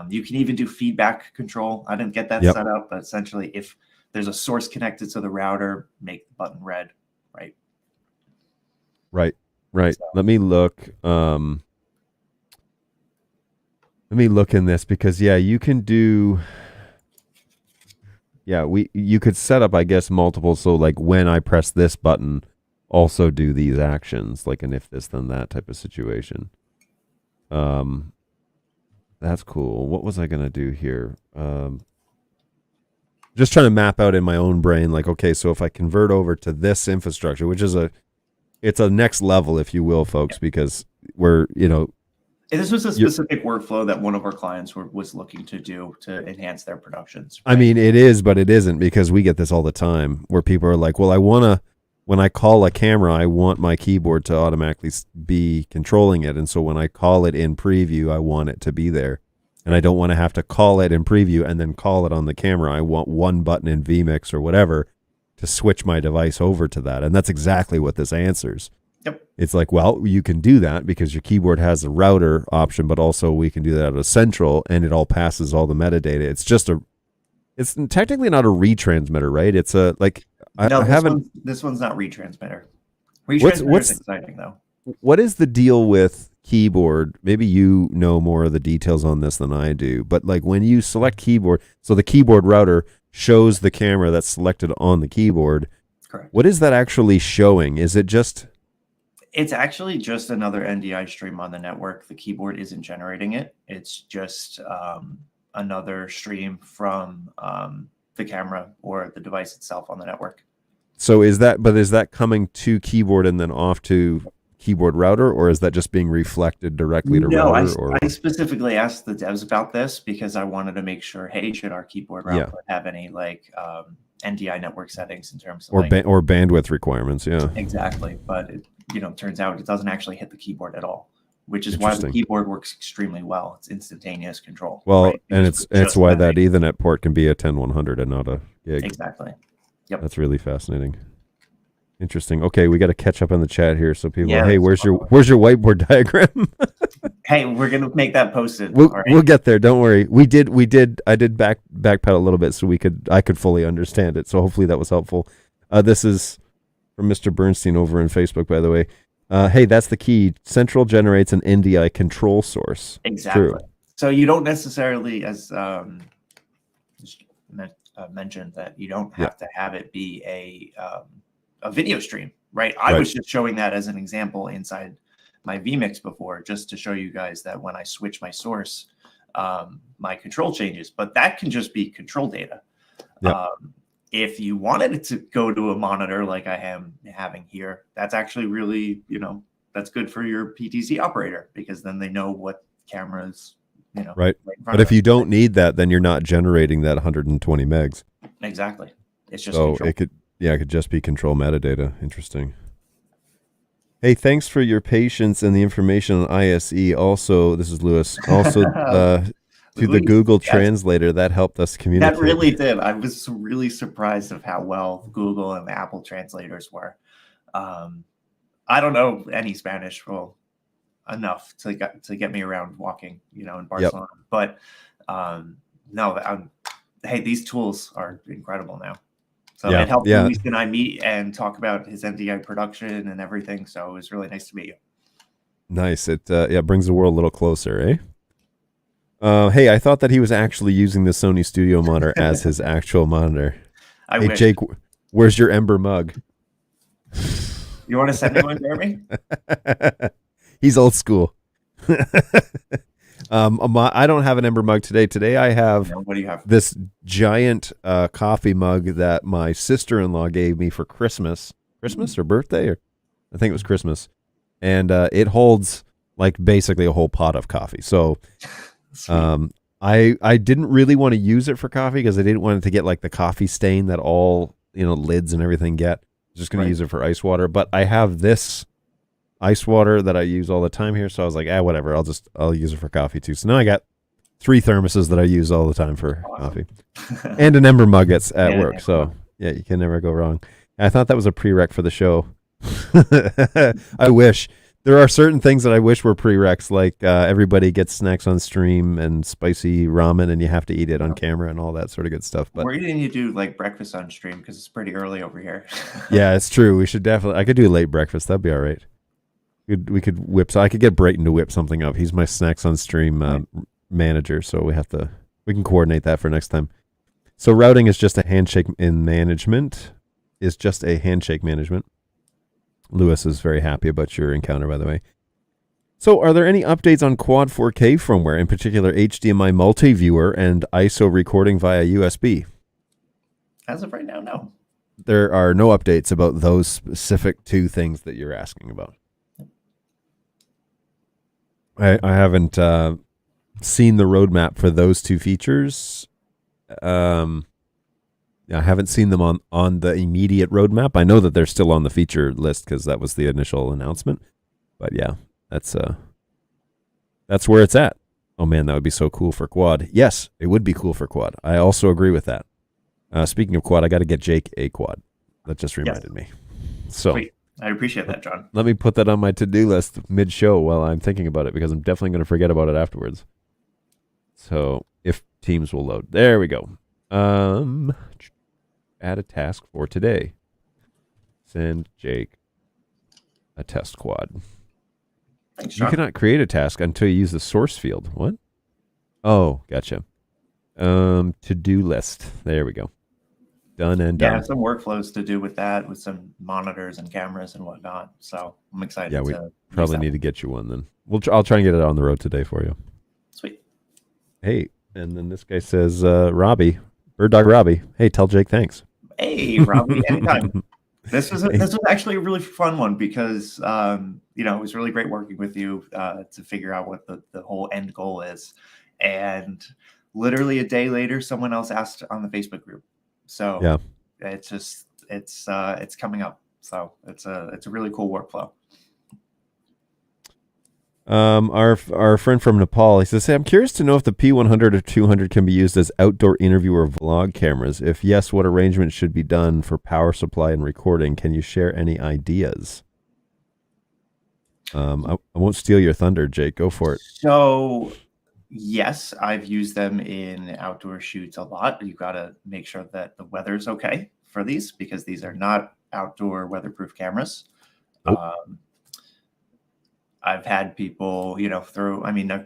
You can even do feedback control. I didn't get that set up, but essentially if there's a source connected to the router, make the button red, right? Right. So. Let me look. Let me look in this because you can do. Yeah, you could set up, I guess, multiple. So like when I press this button, also do these actions, like an if this then that type of situation. That's cool. What was I gonna do here? Just trying to map out in my own brain, like, okay, so if I convert over to this infrastructure, which is it's a next level, if you will, folks, because we're, This was a specific workflow that one of our clients was looking to do to enhance their productions. Right? I mean, it is, but it isn't, because we get this all the time where people are like, well, when I call a camera, I want my keyboard to automatically be controlling it. And so when I call it in preview, I want it to be there. And I don't want to have to call it in preview and then call it on the camera. I want one button in vMix or whatever to switch my device over to that. And that's exactly what this answers. Yep. It's like, well, you can do that because your keyboard has a router option, but also we can do that out of central, and it all passes all the metadata. It's just it's technically not a retransmitter, right? It's a, like, this one's not retransmitter. Retransmitter is exciting though. What is the deal with keyboard? Maybe you know more of the details on this than I do, but like when you select keyboard, so the keyboard router shows the camera that's selected on the keyboard. Correct. What is that actually showing? Is it just... It's actually just another NDI stream on the network. The keyboard isn't generating it. It's just another stream from the camera or the device itself on the network. So is that coming to keyboard and then off to keyboard router, or is that just being reflected directly to router? I specifically asked the devs about this because I wanted to make sure, hey, should our keyboard router have any like NDI network settings in terms of or bandwidth requirements? Yeah, exactly. But it turns out it doesn't actually hit the keyboard at all, which is why the keyboard works extremely well. It's instantaneous control. Well, right? And it's why that Ethernet port can be a 10100 and not a gig. Exactly. Yep. That's really fascinating. Interesting. Okay, we got to catch up on the chat here. So people, hey, where's your whiteboard diagram? Hey, we're gonna make that posted. We'll get there. Don't worry. I did backpedal a little bit so I could fully understand it. So hopefully that was helpful. This is from Mr. Bernstein over in Facebook, by the way. Hey, that's the key. Central generates an NDI control source. Exactly. True. So you don't necessarily, as mentioned, that you don't have to have it be a video stream, right? I was just showing that as an example inside my vMix before, just to show you guys that when I switch my source, my control changes. But that can just be control data. Yep. If you wanted it to go to a monitor like I am having here, that's actually really, that's good for your PTZ operator, because then they know what cameras, right. But if you don't need that, then you're not generating that 120 megs. Exactly. It's just so control. it could just be control metadata. Interesting. Hey, thanks for your patience and the information on ISE. Also, this is Lewis. Also, to the Google Translator, that helped us communicate. That really did. I was really surprised of how well Google and the Apple translators were. I don't know any Spanish enough to get me around walking, in Barcelona. Yep. But hey, these tools are incredible now. So it helped Luis and I meet and talk about his NDI production and everything. So it was really nice to meet you. Nice. It brings the world a little closer, eh? Hey, I thought that he was actually using the Sony Studio monitor as his actual monitor. I wish. Jake, where's your Ember mug? You want to send me one, Jeremy? He's old school. I don't have an Ember mug today. Today I have, what do you have? This giant coffee mug that my sister-in-law gave me for Christmas. Christmas or birthday? I think it was Christmas. And it holds like basically a whole pot of coffee. So I didn't really want to use it for coffee because I didn't want it to get like the coffee stain that all lids and everything get. I was just going to use it for ice water. But I have this ice water that I use all the time here. So I was like, whatever. I'll use it for coffee too. So now I got 3 thermoses that I use all the time for coffee, and an Ember mug at work. So yeah, you can never go wrong. I thought that was a prereq for the show. I wish. There are certain things that I wish were prereqs, like everybody gets snacks on stream and spicy ramen, and you have to eat it on camera and all that sort of good stuff. But we're going to do like breakfast on stream because it's pretty early over here. Yeah, it's true. We should definitely. I could do a late breakfast. That'd be all right. We could whip. So I could get Brayton to whip something up. He's my snacks on stream manager, so we can coordinate that for next time. So routing is just a handshake in management. Lewis is very happy about your encounter, by the way. So are there any updates on Quad 4K firmware, in particular HDMI multi-viewer and ISO recording via USB? As of right now, no. There are no updates about those specific two things that you're asking about. I haven't seen the roadmap for those two features. I haven't seen them on the immediate roadmap. I know that they're still on the feature list because that was the initial announcement. But yeah, that's where it's at. Oh man, that would be so cool for quad. Yes, it would be cool for quad. I also agree with that. Speaking of quad, I got to get Jake a quad. That just reminded me. So Sweet. I appreciate that, John. let me put that on my to-do list mid-show while I'm thinking about it, because I'm definitely going to forget about it afterwards. So if Teams will load. There we go. Add a task for today. Send Jake a test quad. Thanks, You John. cannot create a task until you use the source field. What? Oh, gotcha. To-do list. There we go. Done and Yeah, I done. have some workflows to do with that, with some monitors and cameras and whatnot. So I'm excited. Yeah, we to probably use need to get you one then. I'll try and get it on the road today for you. Sweet. Hey, and then this guy says, Robbie, Bird Dog Robbie. Hey, tell Jake thanks. Hey, Robbie, anytime. This was actually a really fun one because it was really great working with you to figure out what the whole end goal is. And literally a day later, someone else asked on the Facebook group. So Yeah. it's coming up. So it's a really cool workflow. Our friend from Nepal, he says, hey, I'm curious to know if the P100 or 200 can be used as outdoor interview or vlog cameras. If yes, what arrangements should be done for power supply and recording? Can you share any ideas? I won't steal your thunder, Jake. Go for it. So yes, I've used them in outdoor shoots a lot. You got to make sure that the weather's okay for these because these are not outdoor weatherproof cameras. Nope. I've had people, I've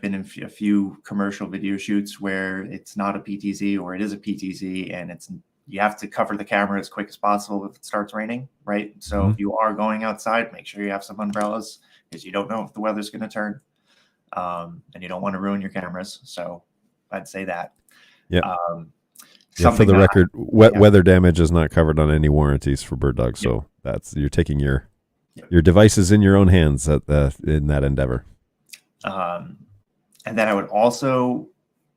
been in a few commercial video shoots where it's not a PTZ or it is a PTZ and you have to cover the camera as quick as possible if it starts raining, right? So if you are going outside, make sure you have some umbrellas because you don't know if the weather's going to turn. And you don't want to ruin your cameras. So I'd say that. Yeah. For the record, weather damage is not covered on any warranties for BirdDog. So you're taking your devices in your own hands in that endeavor. And then I would also,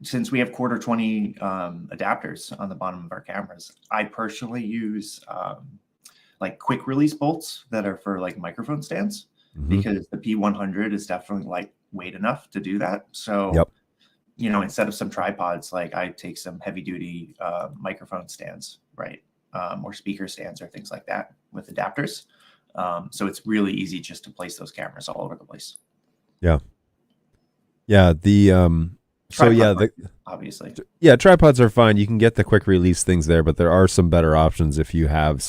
since we have quarter 20 adapters on the bottom of our cameras, I personally use like quick release bolts that are for like microphone stands because the P100 is definitely lightweight enough to do that. So, instead of some tripods, like I take some heavy duty microphone stands, right? Or speaker stands or things like that with adapters. So it's really easy just to place those cameras all over the place. Yeah. Yeah. Obviously. Yeah. Tripods are fine. You can get the quick release things there, but there are some better options if you have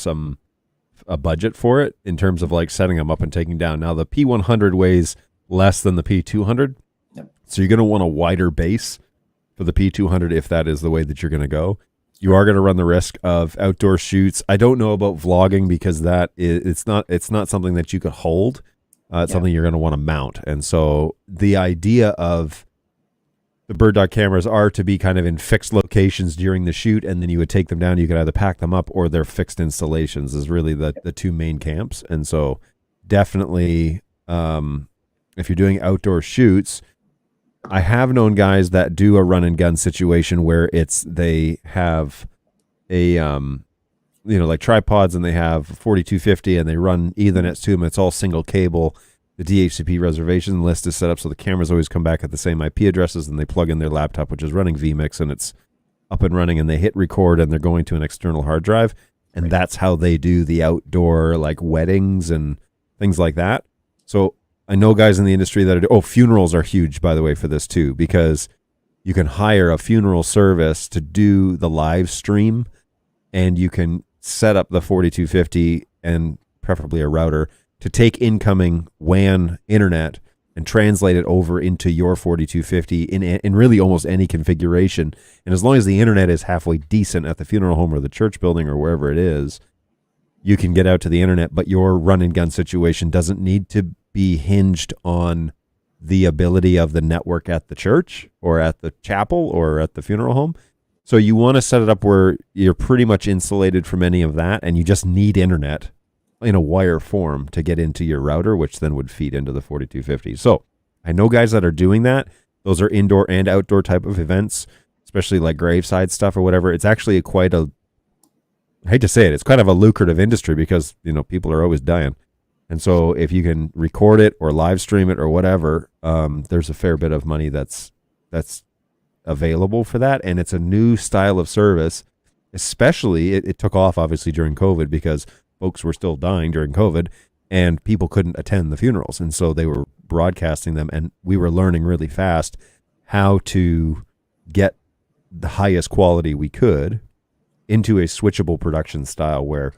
a budget for it in terms of like setting them up and taking down. Now the P100 weighs less than the P200. Yep. So you're going to want a wider base for the P200 if that is the way that you're going to go. You are going to run the risk of outdoor shoots. I don't know about vlogging because it's not something that you could hold. It's something you're going to want to mount. And so the idea of the BirdDog cameras are to be kind of in fixed locations during the shoot, and then you would take them down. You could either pack them up or they're fixed installations is really the two main camps. And so definitely if you're doing outdoor shoots, I have known guys that do a run and gun situation where they have a like tripods and they have 4250 and they run Ethernets to them. It's all single cable. The DHCP reservation list is set up so the cameras always come back at the same IP addresses, and they plug in their laptop, which is running vMix, and it's up and running, and they hit record and they're going to an external hard drive. And that's how they do the outdoor like weddings and things like that. So I know guys in the industry that funerals are huge, by the way, for this too, because you can hire a funeral service to do the live stream, and you can set up the 4250 and preferably a router to take incoming WAN internet and translate it over into your 4250 in really almost any configuration. And as long as the internet is halfway decent at the funeral home or the church building or wherever it is, you can get out to the internet, but your run and gun situation doesn't need to be hinged on the ability of the network at the church or at the chapel or at the funeral home. So you want to set it up where you're pretty much insulated from any of that, and you just need internet in a wire form to get into your router, which then would feed into the 4250. So I know guys that are doing that. Those are indoor and outdoor type of events, especially like graveside stuff or whatever. It's actually quite a, I hate to say it, it's kind of a lucrative industry because, you know, people are always dying. And so if you can record it or live stream it or whatever, there's a fair bit of money that's available for that. And it's a new style of service, especially it took off obviously during COVID because folks were still dying during COVID and people couldn't attend the funerals. And so they were broadcasting them, and we were learning really fast how to get the highest quality we could into a switchable production style where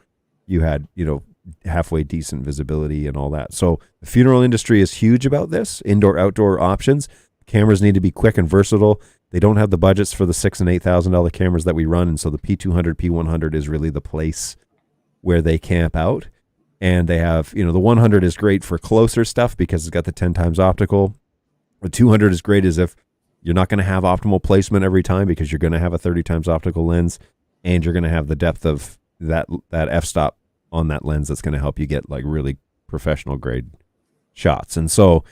you had, you know, halfway decent visibility and all that. So the funeral industry is huge about this, indoor, outdoor options. Cameras need to be quick and versatile. They don't have the budgets for the $6,000 and $8,000 cameras that we run. And so the P200, P100 is really the place where they camp out. And they have, you know, the 100 is great for closer stuff because it's got the 10 times optical. The 200 is great as if you're not going to have optimal placement every time because you're going to have a 30 times optical lens, and you're going to have the depth of that f-stop on that lens that's going to help you get like really professional grade shots. And so,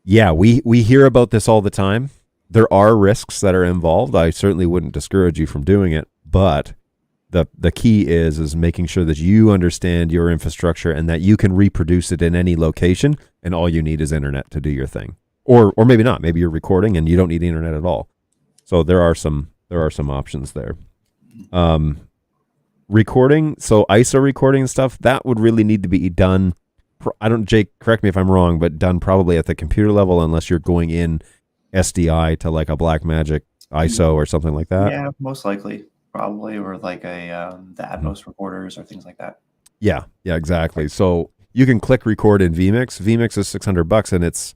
yeah, we hear about this all the time. There are risks that are involved. I certainly wouldn't discourage you from doing it, but the key is making sure that you understand your infrastructure and that you can reproduce it in any location, and all you need is internet to do your thing. Or maybe not. Maybe you're recording and you don't need internet at all. So there are some options there. Recording, so ISO recording and stuff, that would really need to be done. Jake, correct me if I'm wrong, but done probably at the computer level unless you're going in SDI to like a Blackmagic ISO or something like that. Yeah, most likely. Probably, or like the Atmos recorders or things like that. Yeah, exactly. So you can click record in vMix. vMix is $600, and it's,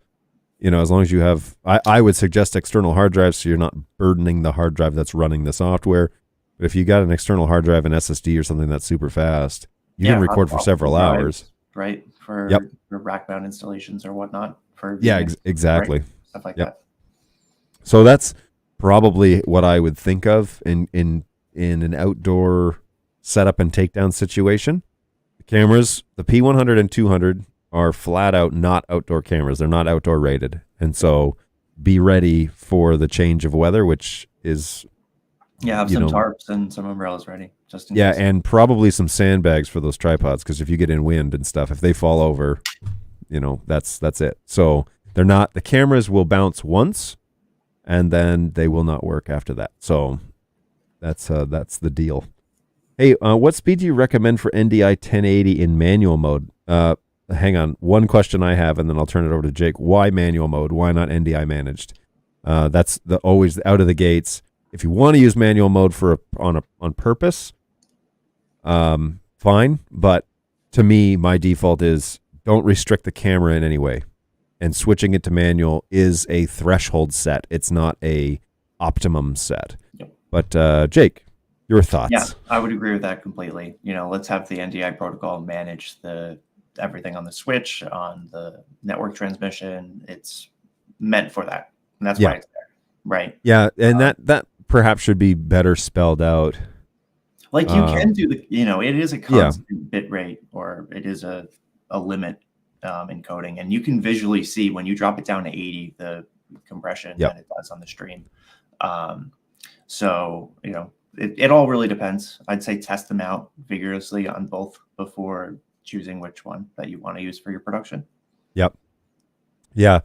you know, as long as you have, I would suggest external hard drives so you're not burdening the hard drive that's running the software. But if you got an external hard drive, an SSD or something that's super fast, you can record for several hours. Right, for rack mount installations or whatnot. For exactly. Right? Stuff like that. So that's probably what I would think of in an outdoor setup and takedown situation. The cameras, the P100 and 200 are flat out not outdoor cameras. They're not outdoor rated. And so be ready for the change of weather, which is... Yeah, have some tarps and some umbrellas ready. Just in case. And probably some sandbags for those tripods, because if you get in wind and stuff, if they fall over, you know, that's it. So they're not... The cameras will bounce once, and then they will not work after that. So... That's the deal. Hey, what speed do you recommend for NDI 1080 in manual mode? Hang on. One question I have, and then I'll turn it over to Jake. Why manual mode? Why not NDI managed? That's always out of the gates. If you want to use manual mode on purpose, fine. But to me, my default is don't restrict the camera in any way. And switching it to manual is a threshold set. It's not a optimum set. Yep. But Jake, your thoughts? Yeah, I would agree with that completely. You know, let's have the NDI protocol manage everything on the switch, on the network transmission. It's meant for that, and that's why it's there, right? Yeah, and that perhaps should be better spelled out. Like you can do it is a constant bit rate, or it is a limit in coding, and you can visually see when you drop it down to 80 the compression that it does on the stream. So, you know, it all really depends. I'd say test them out vigorously on both before choosing which one that you want to use for your production. Yep. Yeah.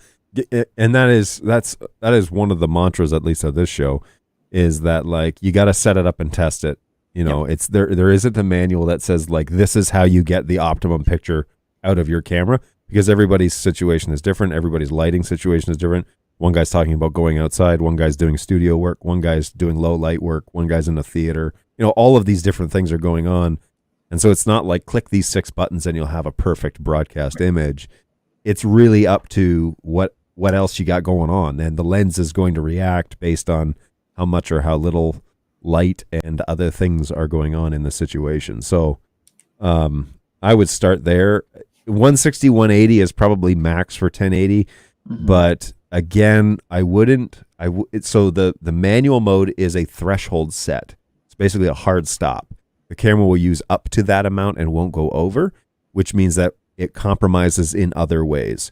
And that is one of the mantras, at least of this show, is that like you got to set it up and test it. You know, it's there isn't a manual that says like this is how you get the optimum picture out of your camera, because everybody's situation is different. Everybody's lighting situation is different. One guy's talking about going outside. One guy's doing studio work. One guy's doing low light work. One guy's in a theater. You know, all of these different things are going on. And so it's not like click these 6 buttons and you'll have a perfect broadcast image. It's really up to what else you got going on. And the lens is going to react based on how much or how little light and other things are going on in the situation. So I would start there. 160, 180 is probably max for 1080. Mm-hmm. But again, I So the manual mode is a threshold set. It's basically a hard stop. The camera will use up to that amount and won't go over, which means that it compromises in other ways.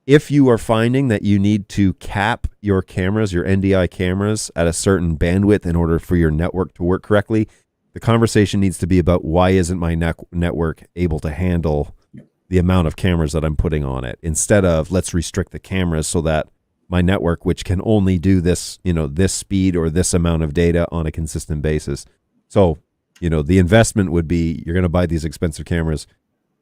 If you are finding that you need to cap your cameras, your NDI cameras, at a certain bandwidth in order for your network to work correctly, the conversation needs to be about why isn't my network able to handle the amount of cameras that I'm putting on it, instead of let's restrict the cameras so that my network, which can only do this, this speed or this amount of data on a consistent basis. So, the investment would be you're going to buy these expensive cameras,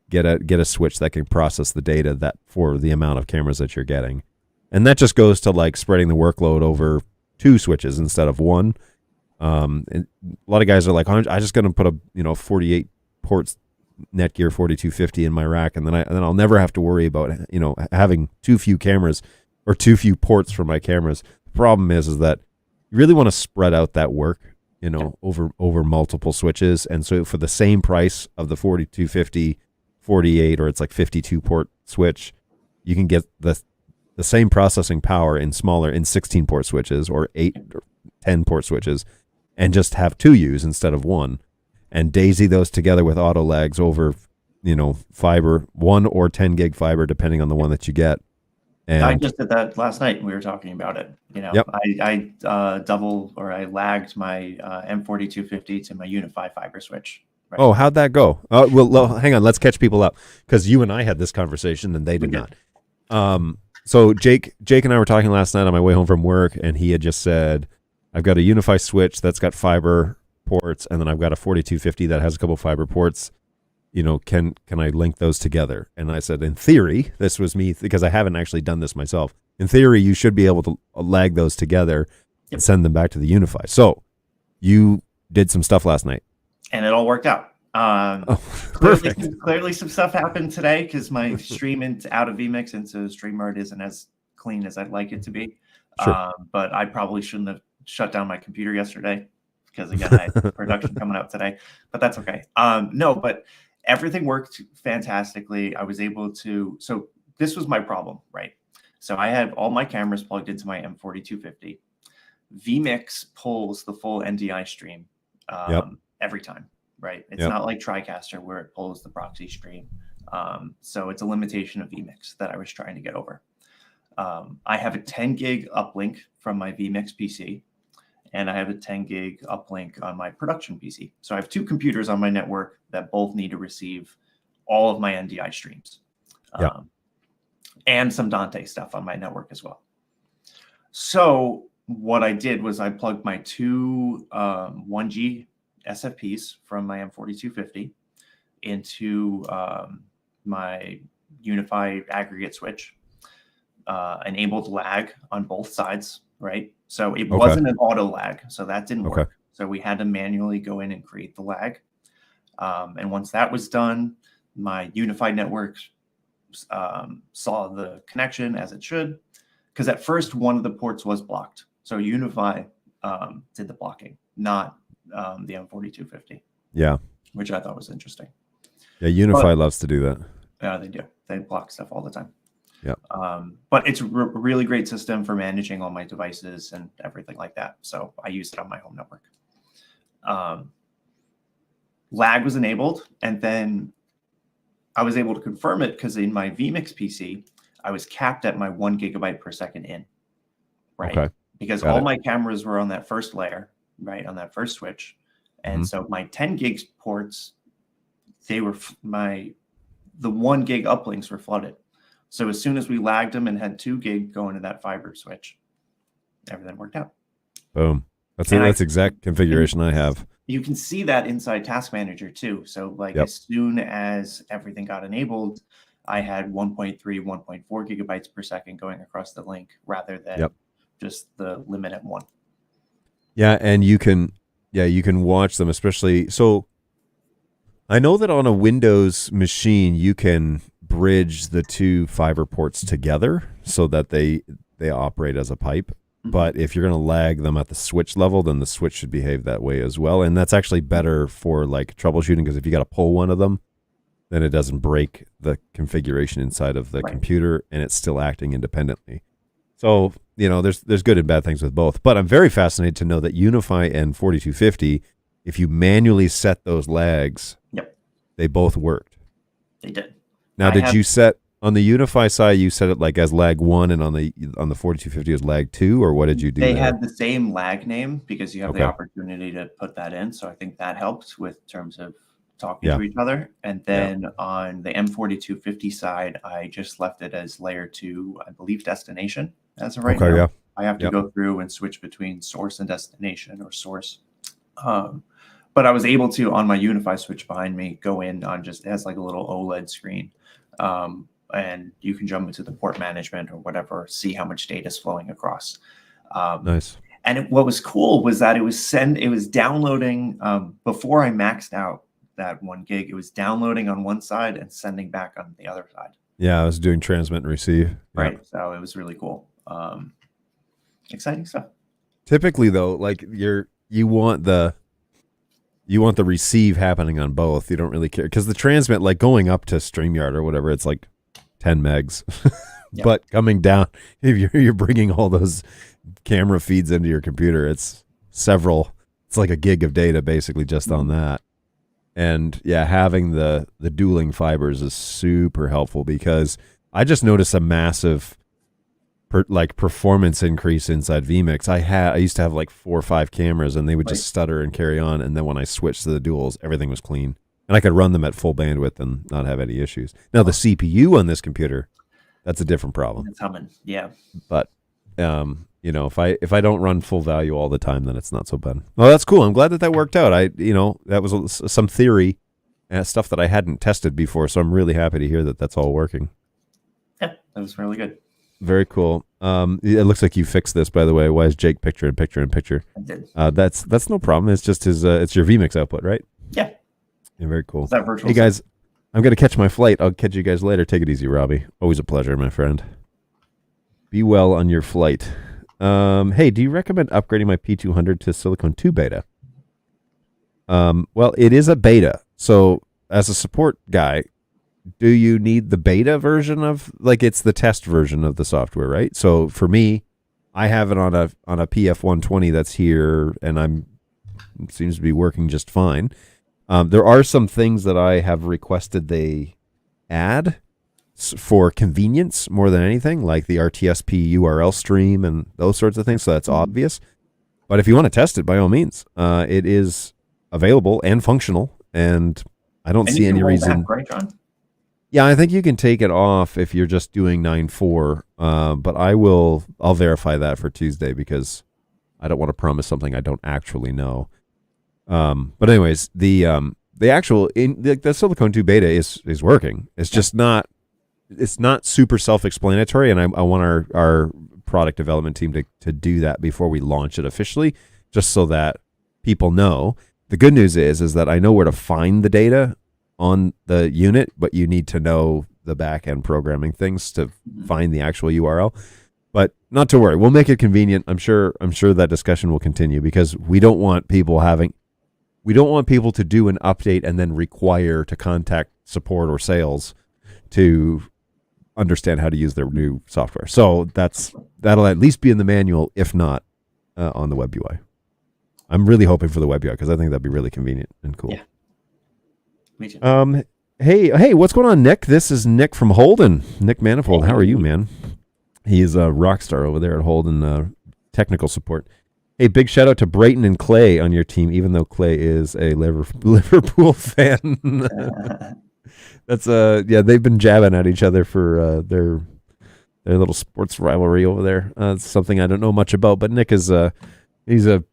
get a switch that can process the data that for the amount of cameras that you're getting. And that just goes to like spreading the workload over 2 switches instead of 1. And a lot of guys are like, I'm just going to put a 48 ports Netgear 4250 in my rack, and then I'll never have to worry about having too few cameras or too few ports for my cameras. The problem is that you really want to spread out that work, over multiple switches. And so for the same price of the 4250 48, or it's like 52 port switch, you can get the same processing power in 16 port switches or 8 or 10 port switches, and just have 2 use instead of 1, and daisy those together with auto lags over fiber, 1 or 10 gig fiber depending on the one that you get. And I just did that last night. We were talking about it. Yep. I I lagged my M4250 to my Unify fiber switch. Right. Oh, how'd that go? Well, hang on. Let's catch people up, because you and I had this conversation and they did not. So Jake and I were talking last night on my way home from work, and he had just said, I've got a Unify switch that's got fiber ports, and then I've got a 4250 that has a couple fiber ports. Can I link those together? And I said, in theory, this was me, because I haven't actually done this myself. In theory, you should be able to lag those together and send them back to the Unify. So you did some stuff last night. And it all worked out. Perfect. Clearly some stuff happened today, because my stream out of vMix into stream mode isn't as clean as I'd like it to be. Sure. But I probably shouldn't have shut down my computer yesterday, because again, I had production coming out today, but that's okay. No, but everything worked fantastically. I was able to, so this was my problem, right? So I had all my cameras plugged into my M4250. vMix pulls the full NDI stream every time, right? It's not like TriCaster where it pulls the proxy stream. So it's a limitation of vMix that I was trying to get over. I have a 10 gig uplink from my vMix PC, and I have a 10 gig uplink on my production PC. So I have 2 computers on my network that both need to receive all of my NDI streams. And some Dante stuff on my network as well. So what I did was I plugged my 2 1G SFPs from my M4250 into my Unify aggregate switch, enabled lag on both sides, right? So it wasn't an auto lag, so that didn't work. So we had to manually go in and create the lag. And once that was done, my Unified network saw the connection as it should, because at first one of the ports was blocked. So Unify did the blocking, not the M4250. Yeah. Which I thought was interesting. Yeah, Unify loves to do that. Yeah, they do. They block stuff all the time. Yeah. But it's a really great system for managing all my devices and everything like that. So I use it on my home network. Lag was enabled, and then I was able to confirm it because in my vMix PC, I was capped at my 1 gigabyte per second in. Right. Okay. Because all my cameras were on that first layer, right, on that first switch. And so my 10 gigs ports, they were the 1 gig uplinks were flooded. So as soon as we lagged them and had 2 gig going to that fiber switch, everything worked out. Boom. That's exact configuration I have. You can see that inside Task Manager too. So as soon as everything got enabled, I had 1.3, 1.4 gigabytes per second going across the link rather than just the limit at 1. Yeah, and you can watch them, especially. So I know that on a Windows machine, you can bridge the 2 fiber ports together so that they operate as a pipe. But if you're going to lag them at the switch level, then the switch should behave that way as well. And that's actually better for like troubleshooting, because if you got to pull one of them, then it doesn't break the configuration inside of the computer, and it's still acting independently. So, there's good and bad things with both. But I'm very fascinated to know that Unify and 4250, if you manually set those lags, Yep, they both worked. they did. Now, did you set on the Unify side? You set it like as lag 1, and on the 4250 as lag 2, or what did you do? They there? had the same lag name because you have the opportunity to put that in. So I think that helped with terms of talking to each other. And then on the M4250 side, I just left it as layer 2, I believe, destination as of right now. Yeah. I have to go through and switch between source and destination or source. But I was able to, on my Unify switch behind me, go in on just, it has like a little OLED screen. And you can jump into the port management or whatever, see how much data is flowing across. Nice. And what was cool was that it was downloading before I maxed out that 1 gig. It was downloading on one side and sending back on the other side. Yeah, I was doing transmit and receive. Right. So it was really cool. Exciting stuff. Typically, though, like you want the receive happening on both. You don't really care because the transmit, like going up to StreamYard or whatever, it's like 10 megs. But coming down, if you're bringing all those camera feeds into your computer, it's like a gig of data basically just on that. And having the dueling fibers is super helpful because I just noticed a massive performance increase inside vMix. I used to have like 4 or 5 cameras and they would just stutter and carry on. And then when I switched to the duals, everything was clean and I could run them at full bandwidth and not have any issues. Now the CPU on this computer, that's a different problem. It's humming. Yeah. But, if I don't run full value all the time, then it's not so bad. Well, that's cool. I'm glad that worked out. That was some theory and stuff that I hadn't tested before. So I'm really happy to hear that that's all working. Yeah, that was really good. Very cool. It looks like you fixed this, by the way. Why is Jake picture in picture in picture? I did. That's no problem. It's just it's your vMix output, right? Yeah. Very cool. Is that virtual? Hey guys, I'm gonna catch my flight. I'll catch you guys later. Take it easy, Robbie. Always a pleasure, my friend. Be well on your flight. Hey, do you recommend upgrading my P200 to Silicon 2 beta? Well, it is a beta. So as a support guy, do you need the beta version of, like, it's the test version of the software, right? So for me, I have it on a PF120 that's here, and it seems to be working just fine. There are some things that I have requested they add for convenience more than anything, like the RTSP URL stream and those sorts of things. So that's obvious. But if you want to test it, by all means, it is available and functional, and I don't see any reason. Back, right, John? Yeah, I think you can take it off if you're just doing 9.4, but I'll verify that for Tuesday because I don't want to promise something I don't actually know. But anyways, the Silicon 2 beta is working. It's just not super self-explanatory, and I want our product development team to do that before we launch it officially, just so that people know. The good news is that I know where to find the data on the unit, but you need to know the back-end programming things to find the actual URL. But not to worry, we'll make it convenient. I'm sure that discussion will continue because we don't want people to do an update and then require to contact support or sales to understand how to use their new software. So that'll at least be in the manual, if not on the web UI. I'm really hoping for the web UI because I think that'd be really convenient and cool. Yeah. Me too. Hey, what's going on, Nick? This is Nick from Holden. Nick Manifold, how are you, man? He's a rock star over there at Holden, technical support. Hey, big shout out to Brayton and Clay on your team, even though Clay is a Liverpool fan. That's they've been jabbing at each other for their little sports rivalry over there. It's something I don't know much about, but Nick is he's a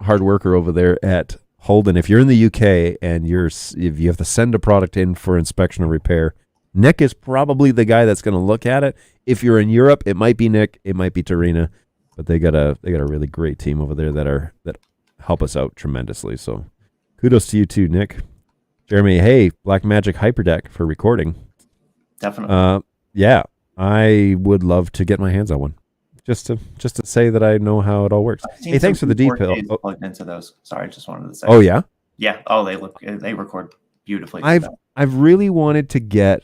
hard worker over there at Holden. If you're in the UK and if you have to send a product in for inspection or repair, Nick is probably the guy that's going to look at it. If you're in Europe, it might be Nick, it might be Tarina, but they got a really great team over there that help us out tremendously. So kudos to you too, Nick. Jeremy, hey, Blackmagic Hyperdeck for recording. Definitely. Yeah, I would love to get my hands on one. Just to say that I know how it all works. Hey, thanks for the detail. Plugged into those. Sorry, I just wanted to say. Oh yeah. Yeah. Oh, they record beautifully. I've really wanted to get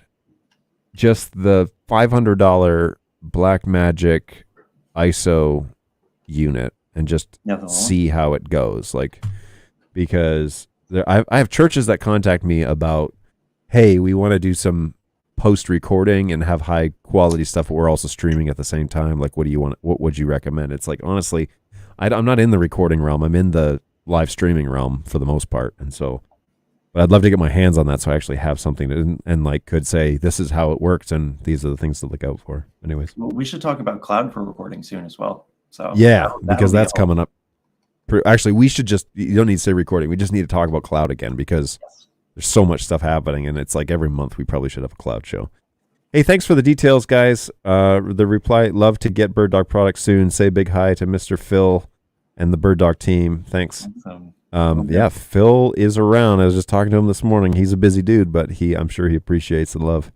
just the $500 Blackmagic ISO unit and just Nothing wrong. see how it goes. Like, because I have churches that contact me about, hey, we want to do some post recording and have high quality stuff, but we're also streaming at the same time. Like, what do you want? What would you recommend? It's like, honestly, I'm not in the recording realm. I'm in the live streaming realm for the most part. And so, but I'd love to get my hands on that so I actually have something and like could say, this is how it works and these are the things to look out for. Anyways. Well, we should talk about cloud for recording soon as well. So yeah, because that's coming up. Actually, we should you don't need to say recording. We just need to talk about cloud again because there's so much stuff happening and it's like every month we probably should have a cloud show. Hey, thanks for the details, guys. The reply, love to get BirdDog products soon. Say big hi to Mr. Phil and the BirdDog team. Thanks. Yeah, Phil is around. I was just talking to him this morning. He's a busy dude, but I'm sure he appreciates the love.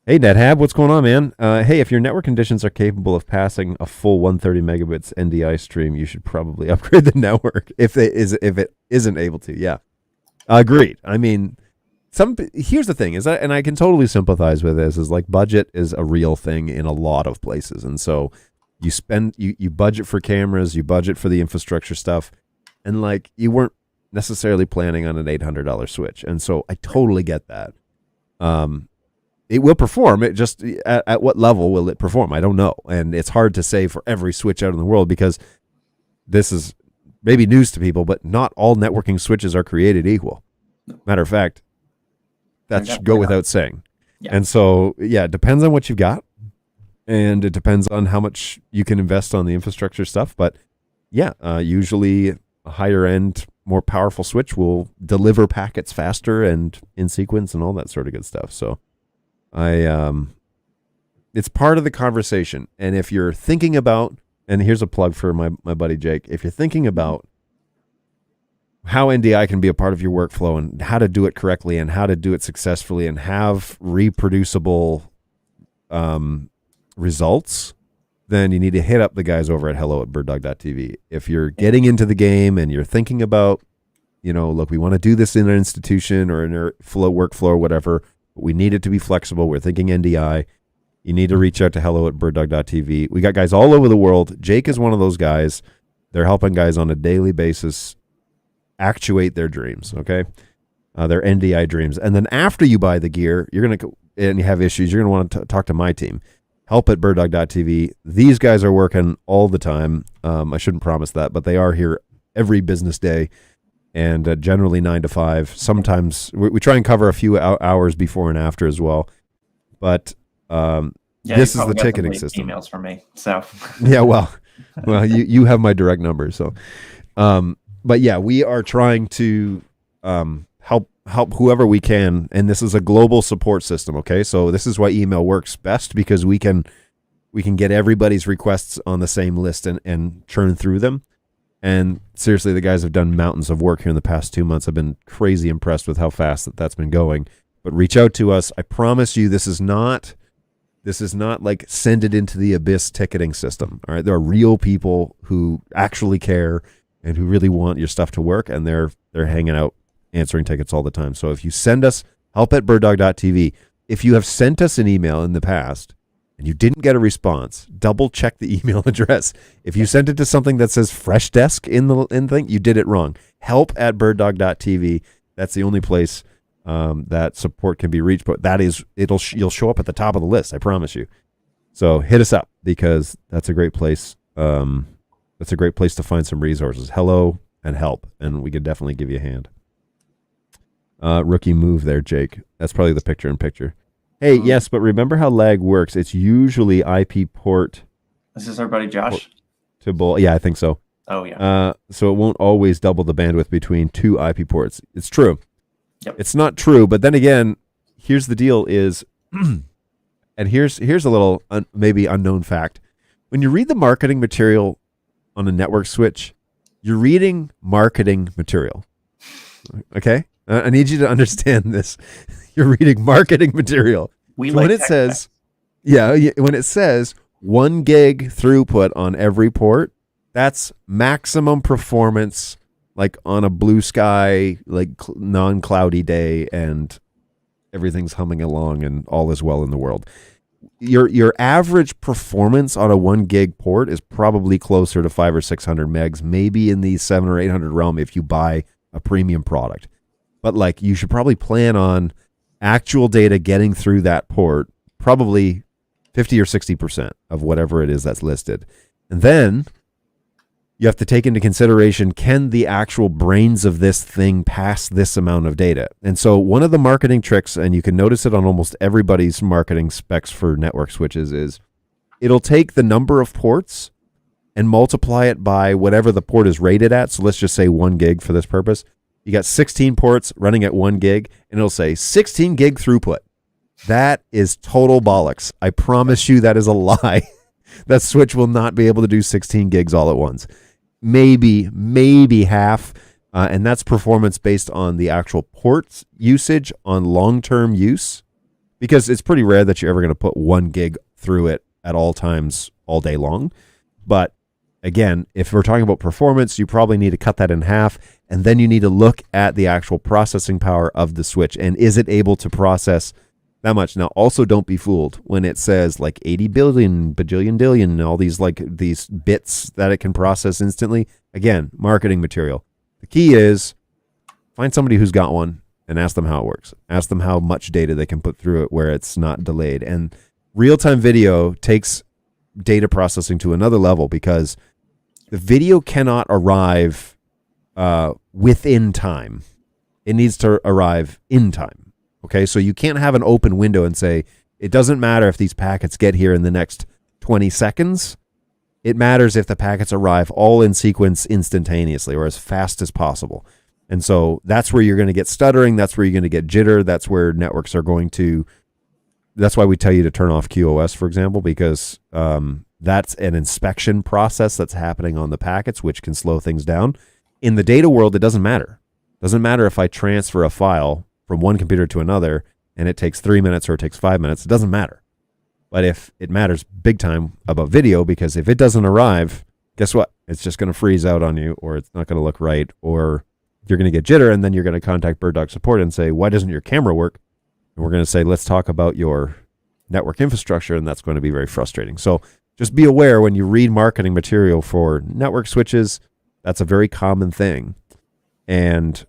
Hey, NetHab, what's going on, man? Hey, if your network conditions are capable of passing a full 130 megabits NDI stream, you should probably upgrade the network if it isn't able to. Yeah, agreed. I mean, here's the thing and I can totally sympathize with this. Is like budget is a real thing in a lot of places, and so you budget for cameras, you budget for the infrastructure stuff, and like you weren't necessarily planning on an $800 switch, and so I totally get that. It will perform. It just at what level will it perform? I don't know, and it's hard to say for every switch out in the world because this is maybe news to people, but not all networking switches are created equal. Matter of fact, that should go without saying. Yeah. And so, yeah, it depends on what you've got, and it depends on how much you can invest on the infrastructure stuff. But yeah, usually a higher end, more powerful switch will deliver packets faster and in sequence and all that sort of good stuff. So it's part of the conversation. And if you're thinking about, and here's a plug for my buddy Jake, if you're thinking about how NDI can be a part of your workflow and how to do it correctly and how to do it successfully and have reproducible results, then you need to hit up the guys over at hello@birddog.tv. If you're getting into the game and you're thinking about, look, we want to do this in an institution or in a workflow or whatever, but we need it to be flexible. We're thinking NDI. You need to reach out to hello@birddog.tv. We got guys all over the world. Jake is one of those guys. They're helping guys on a daily basis actuate their dreams, okay? Their NDI dreams. And then after you buy the gear, you're going to, and you have issues, you're going to want to talk to my team. help@birddog.tv. These guys are working all the time. I shouldn't promise that, but they are here every business day and generally 9 to 5. Sometimes we try and cover a few hours before and after as well. But this is the ticketing system. Emails from me, so yeah. Well, you have my direct number, so. But yeah, we are trying to help whoever we can, and this is a global support system. Okay, so this is why email works best because we can get everybody's requests on the same list and churn through them. And seriously, the guys have done mountains of work here in the past 2 months. I've been crazy impressed with how fast that's been going. But reach out to us. I promise you, this is not like send it into the abyss ticketing system. All right, there are real people who actually care and who really want your stuff to work, and they're hanging out answering tickets all the time. So if you send us help@birddog.tv, if you have sent us an email in the past and you didn't get a response, double check the email address. If you sent it to something that says fresh desk in the thing, you did it wrong. help@birddog.tv. That's the only place that support can be reached, but you'll show up at the top of the list. I promise you. So hit us up because that's a great place. That's a great place to find some resources. Hello and help, and we could definitely give you a hand. Rookie move there, Jake. That's probably the picture-in-picture. Hey, yes, but remember how lag works. It's usually IP port. This is our buddy Josh. To bowl. Yeah, I think so. Oh, yeah. So it won't always double the bandwidth between two IP ports. It's true. Yep. It's not true, but then again, here's the deal is, and here's a little maybe unknown fact. When you read the marketing material on a network switch, you're reading marketing material. Okay? I need you to understand this. You're reading marketing material. When it says 1 gig throughput on every port, that's maximum performance, like on a blue sky, like non-cloudy day, and everything's humming along and all is well in the world. your average performance on a 1 gig port is probably closer to 500 or 600 megs, maybe in the 700 or 800 realm if you buy a premium product. But like, you should probably plan on actual data getting through that port, probably 50 or 60% of whatever it is that's listed. And then you have to take into consideration, can the actual brains of this thing pass this amount of data? And so one of the marketing tricks, and you can notice it on almost everybody's marketing specs for network switches, is it'll take the number of ports and multiply it by whatever the port is rated at. So let's just say 1 gig for this purpose. You got 16 ports running at 1 gig, and it'll say 16 gig throughput. That is total bollocks. I promise you that is a lie. That switch will not be able to do 16 gigs all at once. Maybe half, and that's performance based on the actual ports usage on long-term use, because it's pretty rare that you're ever going to put 1 gig through it at all times all day long. But again, if we're talking about performance, you probably need to cut that in half, and then you need to look at the actual processing power of the switch, and is it able to process that much? Now, also don't be fooled when it says like 80 billion, bajillion, dillion, and all these bits that it can process instantly. Again, marketing material. The key is find somebody who's got one and ask them how it works. Ask them how much data they can put through it where it's not delayed. And real-time video takes data processing to another level, because the video cannot arrive within time. It needs to arrive in time. Okay, so you can't have an open window and say, it doesn't matter if these packets get here in the next 20 seconds. It matters if the packets arrive all in sequence instantaneously or as fast as possible. And so that's where you're going to get stuttering. That's where you're going to get jitter. That's where networks are going to, that's why we tell you to turn off QoS, for example, because that's an inspection process that's happening on the packets, which can slow things down. In the data world, it doesn't matter. It doesn't matter if I transfer a file from one computer to another and it takes 3 minutes or it takes 5 minutes. It doesn't matter. But if it matters big time about video, because if it doesn't arrive, guess what? It's just going to freeze out on you, or it's not going to look right, or you're going to get jitter, and then you're going to contact BirdDog support and say, why doesn't your camera work? And we're going to say, let's talk about your network infrastructure, and that's going to be very frustrating. So just be aware when you read marketing material for network switches, that's a very common thing. And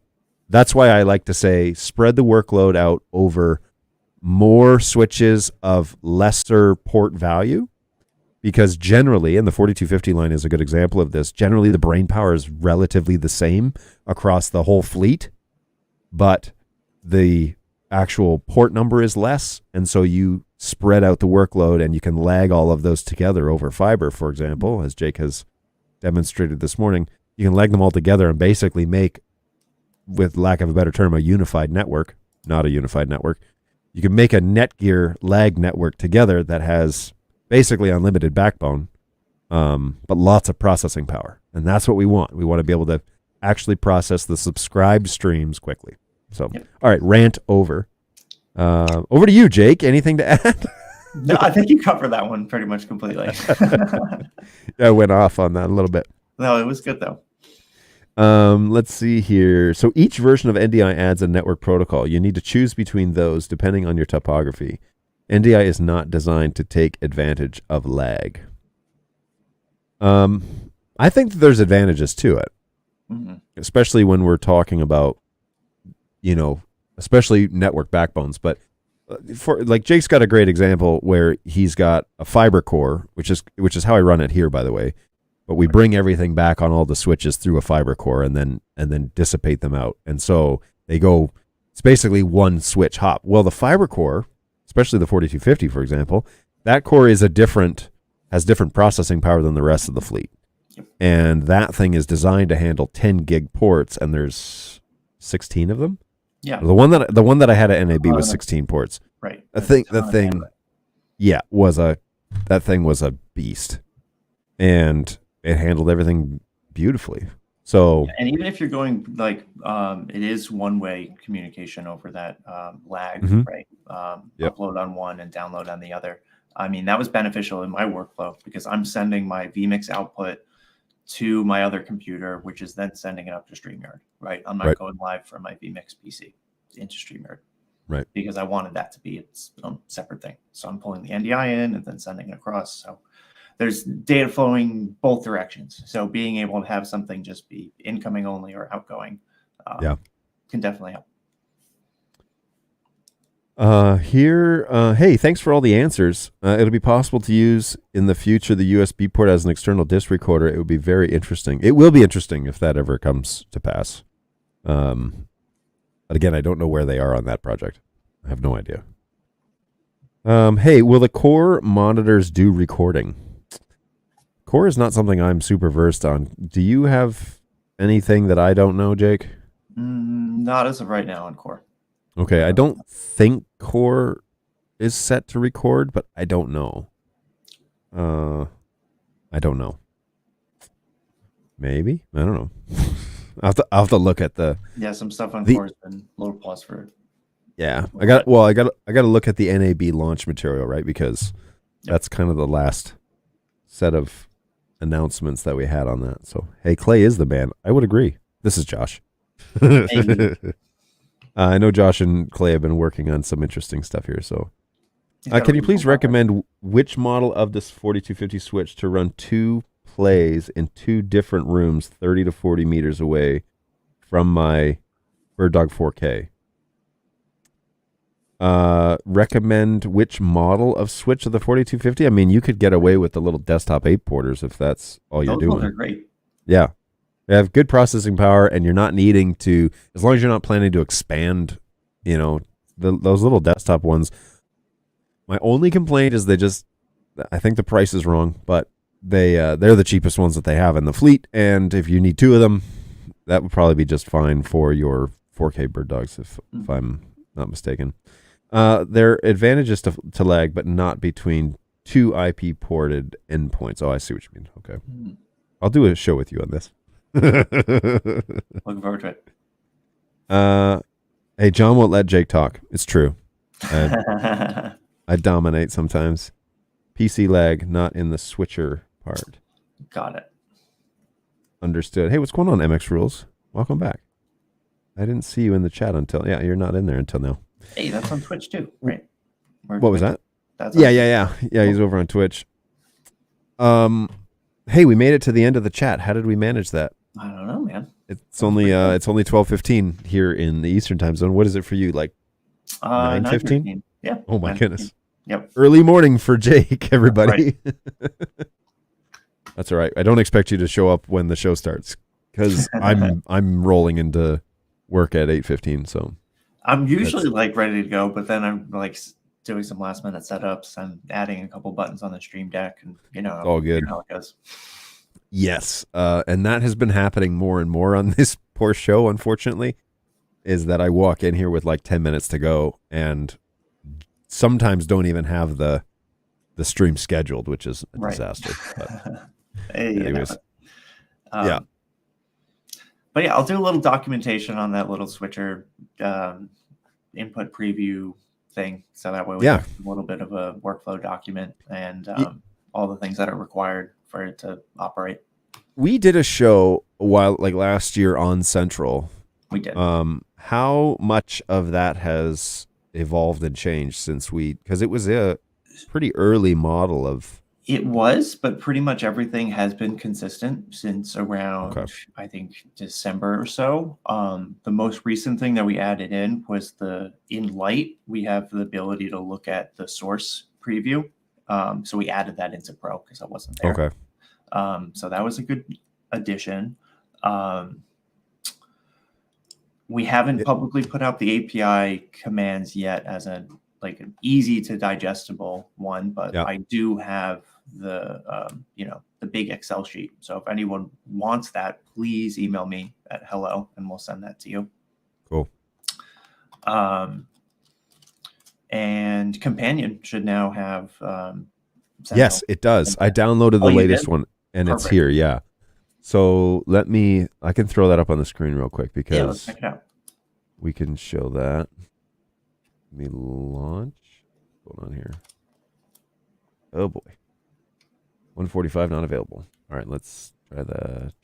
that's why I like to say spread the workload out over more switches of lesser port value, because generally, and the 4250 line is a good example of this, generally the brain power is relatively the same across the whole fleet, but the actual port number is less, and so you spread out the workload and you can lag all of those together over fiber, for example, as Jake has demonstrated this morning. You can lag them all together and basically make, with lack of a better term, a unified network, not a unified network. You can make a Netgear lag network together that has basically unlimited backbone, but lots of processing power. And that's what we want. We want to be able to actually process the subscribed streams quickly. So, yep. All right, rant over. Over to you, Jake. Anything to add? No, I think you covered that one pretty much completely. I went off on that a little bit. No, it was good, though. Let's see here. So each version of NDI adds a network protocol. You need to choose between those depending on your topography. NDI is not designed to take advantage of lag. I think that there's advantages to it, especially when we're talking about, especially network backbones. But for like Jake's got a great example where he's got a fiber core, which is how I run it here, by the way. But we bring everything back on all the switches through a fiber core and then dissipate them out. And so they go, it's basically one switch hop. Well, the fiber core, especially the 4250, for example, that core has different processing power than the rest of the fleet. And that thing is designed to handle 10 gig ports, and there's 16 of them. Yeah. The one that I had at NAB was 16 ports. Right. That thing was a beast. And it handled everything beautifully. So, and even if you're going it is one-way communication over that lag, right? Upload on one and download on the other. I mean, that was beneficial in my workflow because I'm sending my vMix output to my other computer, which is then sending it up to StreamYard, right? I'm not going live from my vMix PC into StreamYard. Right. Because I wanted that to be its own separate thing. So I'm pulling the NDI in and then sending it across. So there's data flowing both directions. So being able to have something just be incoming only or outgoing can definitely help. Hey, thanks for all the answers. It'll be possible to use in the future the USB port as an external disc recorder. It would be very interesting. It will be interesting if that ever comes to pass. But again, I don't know where they are on that project. I have no idea. Hey, will the Core monitors do recording? Core is not something I'm super versed on. Do you have anything that I don't know, Jake? Not as of right now on Core. Okay, I don't think Core is set to record, but I don't know. I don't know. Maybe? I don't know. I'll have to look at some stuff on Core has been low plus for. Yeah, I got to look at the NAB launch material, right? Because that's kind of the last set of announcements that we had on that. So, hey, Clay is the man. I would agree. This is Josh. Hey. I know Josh and Clay have been working on some interesting stuff here. So, can you please recommend which model of this 4250 switch to run 2 plays in 2 different rooms 30 to 40 meters away from my BirdDog 4K? Recommend which model of switch of the 4250? I mean, you could get away with the little desktop 8-porters if that's all you're doing. Those are great. Yeah. They have good processing power, and you're not needing to, as long as you're not planning to expand, those little desktop ones. My only complaint is I think the price is wrong, but they're the cheapest ones that they have in the fleet, and if you need 2 of them, that would probably be just fine for your 4K BirdDogs, if I'm not mistaken. There are advantages to lag, but not between 2 IP ported endpoints. Oh, I see what you mean. Okay. I'll do a show with you on this. Looking forward to it. Hey, John won't let Jake talk. It's true. I dominate sometimes. PC lag, not in the switcher part. Got it. Understood. Hey, what's going on, MX Rules? Welcome back. I didn't see you in the chat you're not in there until now. Hey, that's on Twitch too, right? What was that? Yeah. He's over on Twitch. Hey, we made it to the end of the chat. How did we manage that? I don't know, man. It's only 12:15 here in the Eastern time zone. What is it for you? Like 9:15? Yeah. Oh my goodness. Yep. Early morning for Jake, everybody. Right. That's all right. I don't expect you to show up when the show starts because I'm rolling into work at 8:15. So I'm usually ready to go, but then I'm doing some last minute setups and adding a couple buttons on the Stream Deck, and all good. How it goes. Yes, and that has been happening more and more on this poor show. Unfortunately, is that I walk in here with 10 minutes to go, and sometimes don't even have the stream scheduled, which is a disaster. But anyways, yeah. But yeah, I'll do a little documentation on that little switcher input preview thing, so that way we have a little bit of a workflow document and all the things that are required for it to operate. We did a show last year on Central. We did. How much of that has evolved and changed because it was a pretty early model of. It was, but pretty much everything has been consistent since around, I think, December or so. The most recent thing that we added in was in Light, we have the ability to look at the source preview. So we added that into Pro because I wasn't there. Okay. So that was a good addition. We haven't publicly put out the API commands yet as an easy to digestible one, but I do have the big Excel sheet. So if anyone wants that, please email me at hello and we'll send that to you. Cool. And Companion should now have. Yes, it does. I downloaded the latest one and Perfect. It's here. Yeah. So I can throw that up on the screen real quick because let's check it out. We can show that. Let me launch. Hold on here. Oh boy. 145 not available. All right, let's try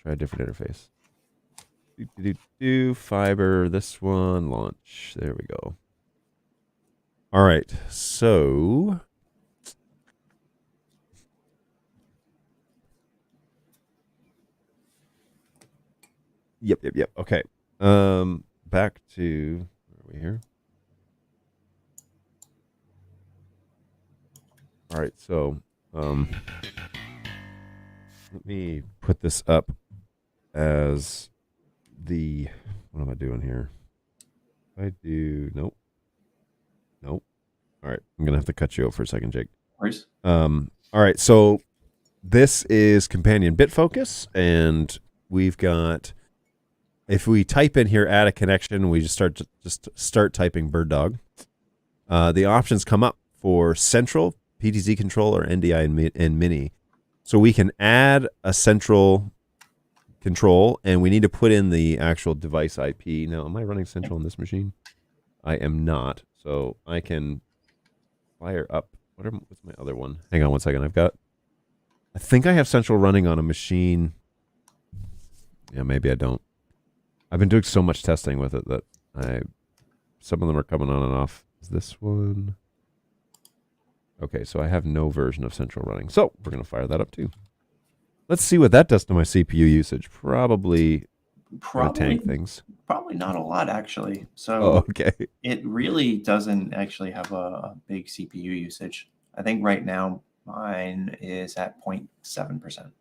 a different interface. Fiber, this one, launch. There we go. All right. So yep. Okay. Back to where are we here? All right. So, let me put this up as the. What am I doing here? I do nope. All right. I'm gonna have to cut you off for a second, Jake. Where's All right. So this is companion bit focus, and we've got. If we type in here, add a connection, we just start typing BirdDog. The options come up for central, PTZ control, or NDI and mini. So we can add a central control, and we need to put in the actual device IP. Now, am I running central on this machine? I am not. So I can fire up. What's my other one? Hang on one second. I think I have central running on a machine. Yeah, maybe I don't. I've been doing so much testing with it that some of them are coming on and off. Is this one? Okay, so I have no version of central running. So we're going to fire that up too. Let's see what that does to my CPU usage. Probably tank things. Probably not a lot, actually. So okay. It really doesn't actually have a big CPU usage. I think right now mine is at 0.7%.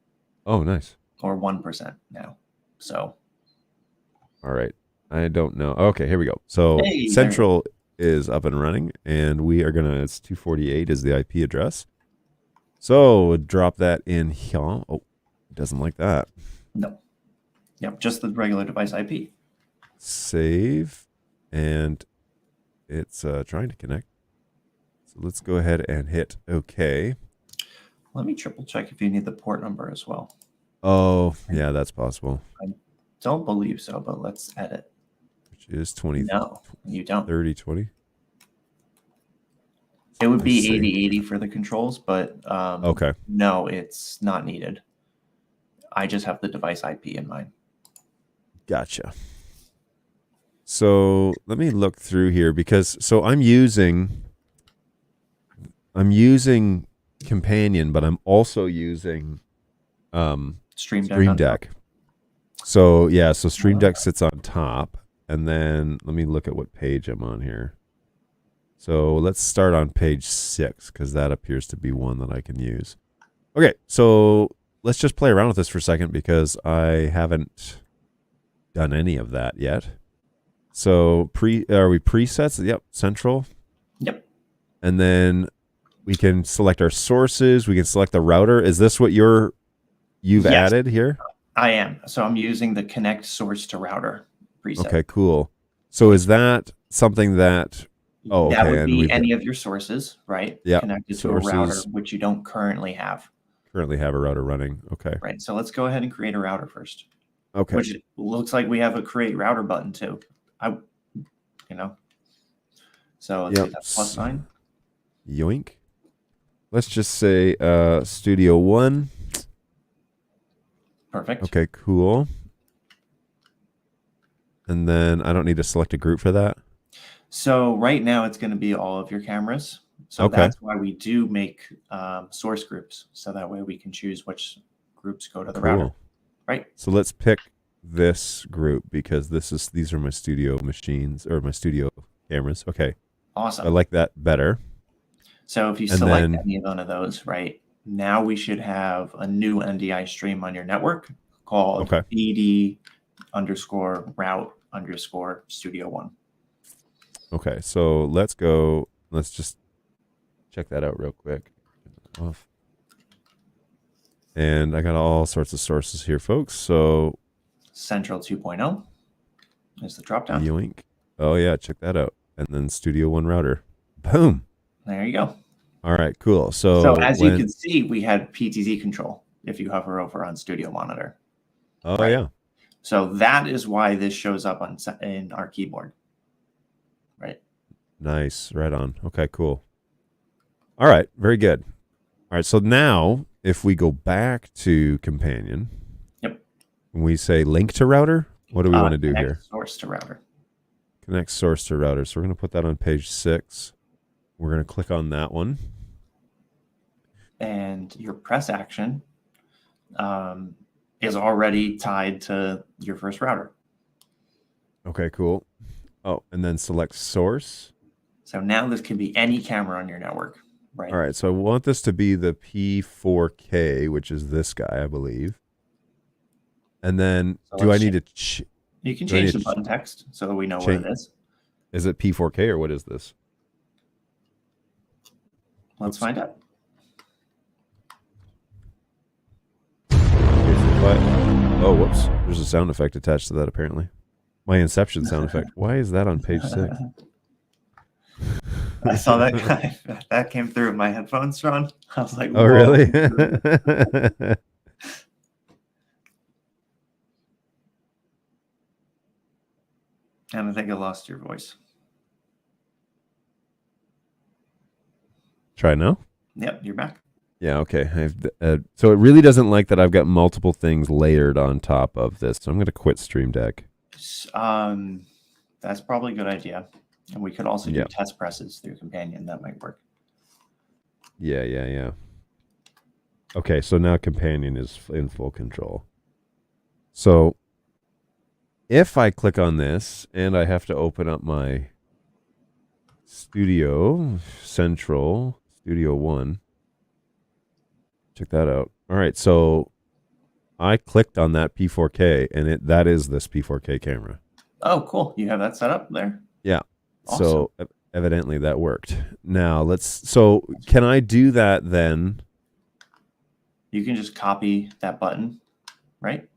Oh, nice. Or 1% now. So. All right. I don't know. Okay, here we go. So Central is up and running, and we are going to, it's 248 is the IP address. So drop that in here. Oh, it doesn't like that. No. Yep, just the regular device IP. Save, and it's trying to connect. So let's go ahead and hit OK. Let me triple check if you need the port number as well. Oh, yeah, that's possible. I don't believe so, but let's edit. Which is 20. No, you don't. 3020. It would be 8080 for the controls, but okay. No, it's not needed. I just have the device IP in mind. Gotcha. So let me look through here because I'm using Companion, but I'm also using Stream Deck. So yeah, so Stream Deck sits on top, and then let me look at what page I'm on here. So let's start on page 6 because that appears to be one that I can use. Okay, so let's just play around with this for a second because I haven't done any of that yet. So are we presets? Yep, central. Yep. And then we can select our sources. We can select the router. Is this what you've added here? I am. So I'm using the connect source to router preset. Okay, cool. So is that something that that would be any of your sources, right? Yeah. Connected to a router, which you don't currently have. Currently have a router running. Okay. Right. So let's go ahead and create a router first. Okay. Which looks like we have a create router button too. So let's hit that plus sign. Yoink. Let's just say Studio One. Perfect. Okay, cool. And then I don't need to select a group for that. So right now it's going to be all of your cameras. So that's why we do make source groups. So that way we can choose which groups go to the router. Right. So let's pick this group because these are my studio machines or my studio cameras. Okay. Awesome. I like that better. So if you select any one of those, right, now we should have a new NDI stream on your network called BD_route_Studio One. Okay, so let's just check that out real quick. Off. And I got all sorts of sources here, folks. So Central 2.0 is the dropdown. Yoink. Oh yeah, check that out. And then Studio One router. Boom. There you go. All right, cool. So as you can see, we had PTZ control if you hover over on Studio Monitor. Oh yeah. So that is why this shows up in our keyboard. Right. Nice. Right on. Okay, cool. All right, very good. All right, so now if we go back to Companion, yep, when we say link to router, what do we want to do here? Source to router. Connect source to router. So we're going to put that on page 6. we're going to click on that one. And your press action is already tied to your first router. Okay, cool. Oh, and then select source. So now this can be any camera on your network, right? All right, so I want this to be the P4K, which is this guy, I believe. And then So do I need to... You can change the button text so that we know what it is. Is it P4K or what is this? Let's find out. Oh, whoops. There's a sound effect attached to that, apparently. My Inception sound effect. Why is that on page 6? I saw that guy. That came through in my headphones, Ron. I was like, oh, really? And I think I lost your voice. Try now? Yep, you're back. Yeah, okay. So it really doesn't like that I've got multiple things layered on top of this. So I'm going to quit Stream Deck. That's probably a good idea. And we could also do test presses through Companion. That might work. Yeah. Okay, so now Companion is in full control. So if I click on this and I have to open up my Studio Central, Studio One, check that out. All right, so I clicked on that P4K and that is this P4K camera. Oh, cool. You have that set up there? Yeah. Awesome. So evidently that worked. Now so can I do that then? You can just copy that button, right?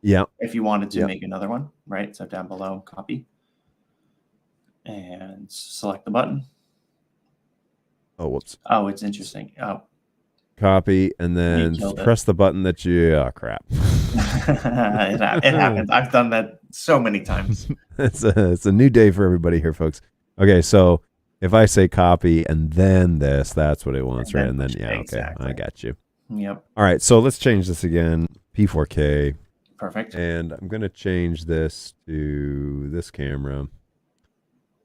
Yeah. If you wanted to make another one, right? So down below, copy. And select the button. Oh, whoops. Oh, it's interesting. Oh. Copy and then press the button that oh, crap. It happens. I've done that so many times. It's a new day for everybody here, folks. Okay, so if I say copy and then this, that's what it wants, right? And then, exactly. Okay, I got you. Yep. All right, so let's change this again. P4K. Perfect. And I'm going to change this to this camera.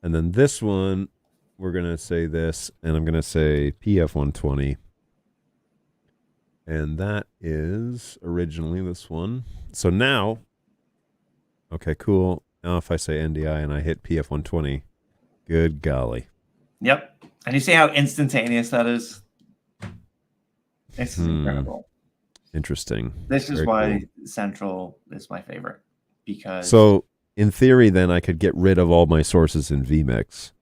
And then this one, we're going to say this, and I'm going to say PF120. And that is originally this one. So now, okay, cool. Now if I say NDI and I hit PF120, good golly. Yep. And you see how instantaneous that is? This is incredible. Interesting. This is why Central is my favorite. Because so in theory, then I could get rid of all my sources in vMix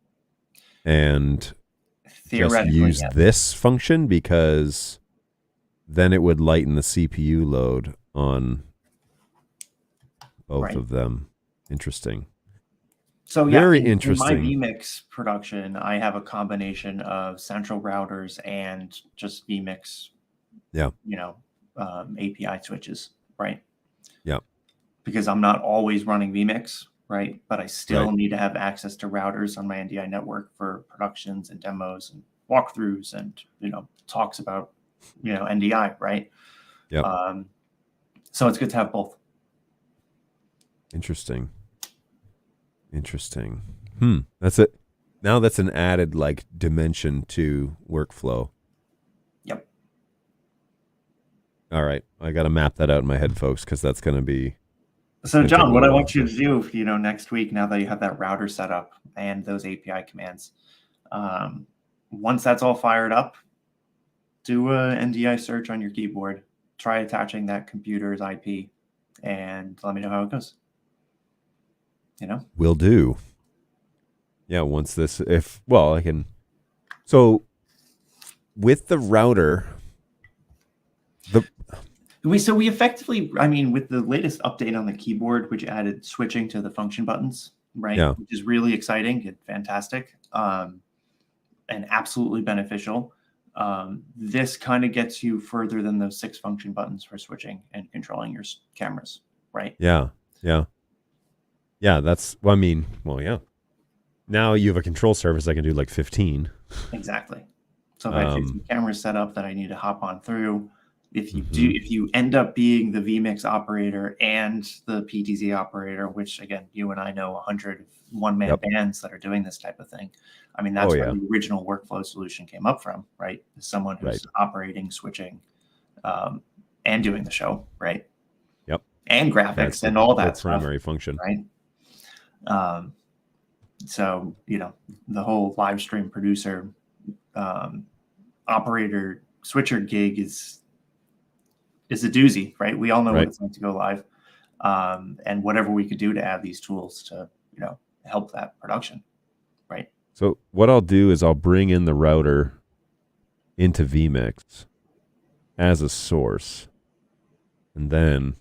and just use this function, because then it would lighten the CPU load on both of them. Interesting. So very interesting. In my vMix production, I have a combination of central routers and just vMix. Yeah. API switches, right? Yeah. Because I'm not always running vMix, right? But I still need to have access to routers on my NDI network for productions and demos and walkthroughs and talks about NDI, right? Yeah. So it's good to have both. Interesting. That's it. Now that's an added dimension to workflow. Yep. All right. I got to map that out in my head, folks, because that's going to be. So John, what I want you to do, next week, now that you have that router set up and those API commands, once that's all fired up, do a NDI search on your keyboard, try attaching that computer's IP, and let me know how it goes. Will do. Yeah, once this, I can. So with the router, we effectively, with the latest update on the keyboard, which added switching to the function buttons, right? Yeah. Which is really exciting and fantastic, and absolutely beneficial. This kind of gets you further than those 6 function buttons for switching and controlling your cameras, right? Yeah. That's, yeah. Now you have a control surface I can do 15. Exactly. So if I have 50 cameras set up that I need to hop on through, If you end up being the vMix operator and the PTZ operator, which again, you and I know 100 one-man bands that are doing this type of thing. I mean, that's where the original workflow solution came up from, right? Someone who's operating, switching, and doing the show, right? Yep. And graphics and all that stuff. Primary function, right? So the whole live stream producer, operator, switcher gig is a doozy, right? We all know what it's like to go live, and whatever we could do to add these tools to help that production, right? So what I'll do is I'll bring in the router into vMix as a source, and then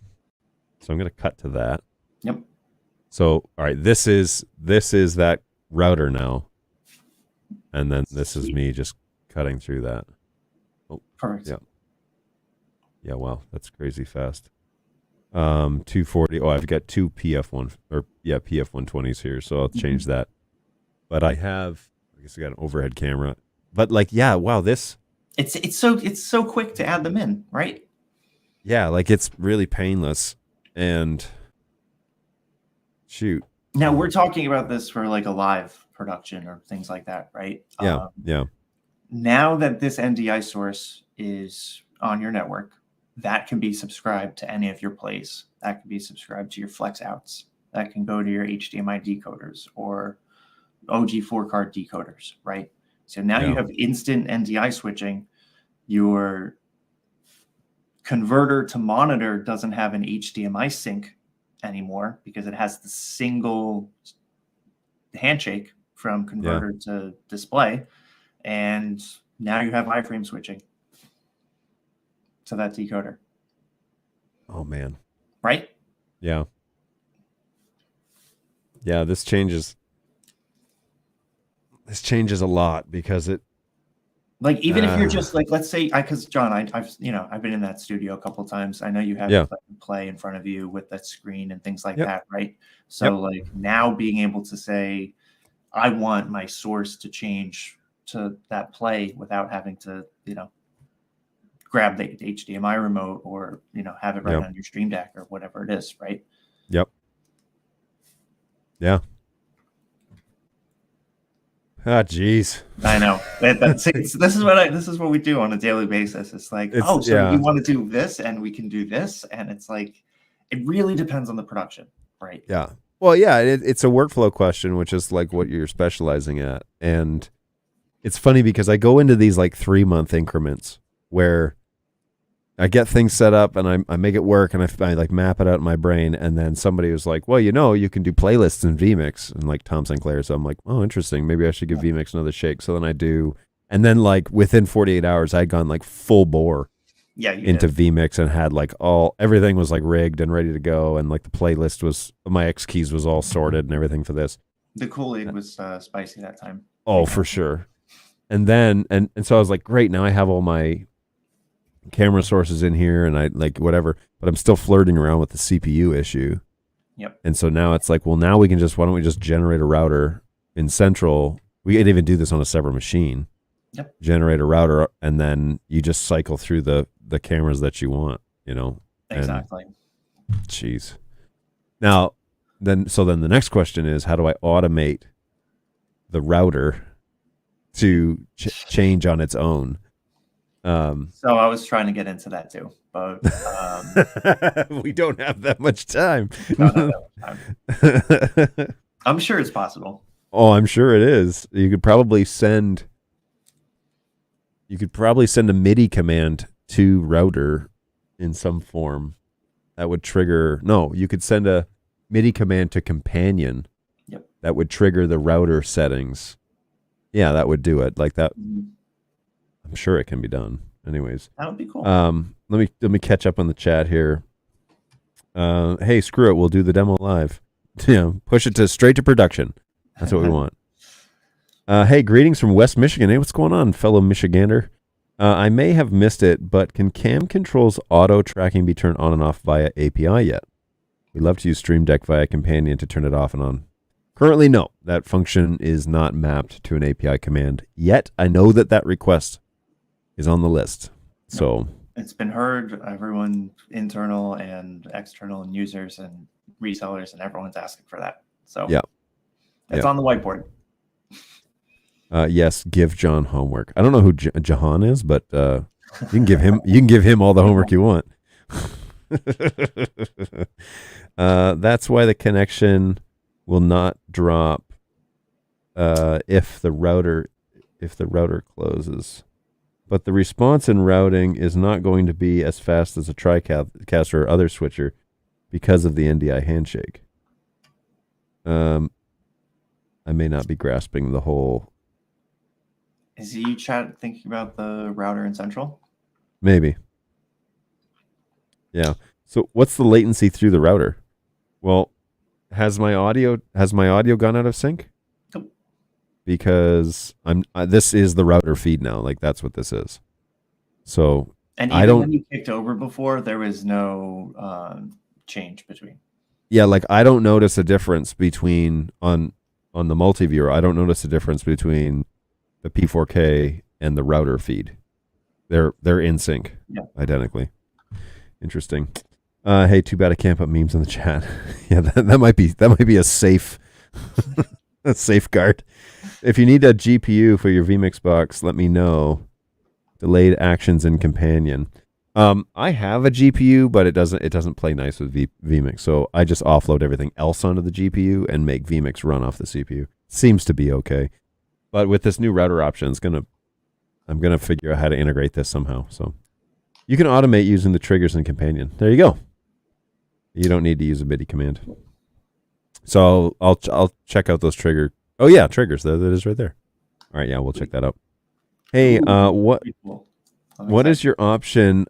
so I'm going to cut to that. Yep. So all right, this is that router now, and then this is me just cutting through that. Oh, perfect. Yeah. Yeah, wow, that's crazy fast. 240. Oh, I've got two PF120s here, so I'll change that. But I guess I got an overhead camera. But wow, this it's so quick to add them in, right? Yeah, it's really painless and shoot. Now we're talking about this for a live production or things like that, right? Yeah, yeah. Now that this NDI source is on your network, that can be subscribed to any of your plays. That can be subscribed to your flex outs. That can go to your HDMI decoders or OG4 card decoders, right? So now you have instant NDI switching. Your converter to monitor doesn't have an HDMI sync anymore because it has the single handshake from converter to display. And now you have iframe switching to that decoder. Oh man. Right? Yeah. Yeah, this changes a lot because it even if you're just let's say because John, I've been in that studio a couple of times. I know you have play in front of you with that screen and things like that, right? So now being able to say, I want my source to change to that play without having to, grab the HDMI remote or, have it right on your Stream Deck or whatever it is, right? Yep. Yeah. Ah, geez. I know. This is what we do on a daily basis. It's you want to do this and we can do this. And it's it really depends on the production, right? Yeah. Well, yeah, it's a workflow question, which is what you're specializing at. And it's funny because I go into these 3-month increments where I get things set up and I make it work and I map it out in my brain. And then somebody was like, well, you can do playlists in vMix and Tom Sinclair. So I'm like, oh, interesting. Maybe I should give vMix another shake. So then I do. And then within 48 hours, I'd gone full bore into vMix and had everything was rigged and ready to go. And the playlist was, my X keys was all sorted and everything for this. The Kool-Aid was spicy that time. Oh, for sure. And then, and so I was like, great, now I have all my camera sources in here and I whatever, but I'm still flirting around with the CPU issue. Yep. And so now it's well, now why don't we just generate a router in Central? We can even do this on a separate machine. Yep. Generate a router and then you just cycle through the cameras that you want, Exactly. Jeez. Now, then the next question is, how do I automate the router to change on its own? So I was trying to get into that too, but we don't have that much time. I'm sure it's possible. Oh, I'm sure it is. You could probably send a MIDI command to router in some form that would trigger. No, you could send a MIDI command to companion. Yep. That would trigger the router settings. Yeah, that would do it like that. I'm sure it can be done. Anyways, that would be cool. Let me catch up on the chat here. Hey, screw it. We'll do the demo live. Push it straight to production. That's what we want. Hey, greetings from West Michigan. Hey, what's going on, fellow Michigander? I may have missed it, but can cam controls auto tracking be turned on and off via API yet? We love to use Stream Deck via Companion to turn it off and on. Currently, no. That function is not mapped to an API command yet. I know that request is on the list. So It's been heard. Everyone, internal and external, and users and resellers, and everyone's asking for that. So Yeah. it's Yeah. on the whiteboard. Yes, give John homework. I don't know who Jahan is, but you can give him all the homework you want. That's why the connection will not drop if the router closes. But the response in routing is not going to be as fast as a TriCaster or other switcher because of the NDI handshake. I may not be grasping the whole. Is you chat thinking about the router in Central? Maybe. Yeah. So what's the latency through the router? Well, has my audio gone out of sync? Nope. Because this is the router feed now. Like that's what this is. So And even when you kicked over before, there was no change between. Yeah, like I don't notice a difference between on the multi-viewer. I don't notice a difference between the P4K and the router feed. They're in sync, identically. Interesting. Hey, too bad I can't put memes in the chat. Yeah, that might be a safe a safeguard. If you need a GPU for your vMix box, let me know. Delayed actions in companion. I have a GPU, but it doesn't play nice with vMix, so I just offload everything else onto the GPU and make vMix run off the CPU. Seems to be okay. But with this new router option, I'm gonna figure out how to integrate this somehow. So you can automate using the triggers in companion. There you go. You don't need to use a MIDI command. So I'll check out those trigger. Oh yeah, triggers. That is right there. All right, yeah, we'll check that out. Hey, what is your option?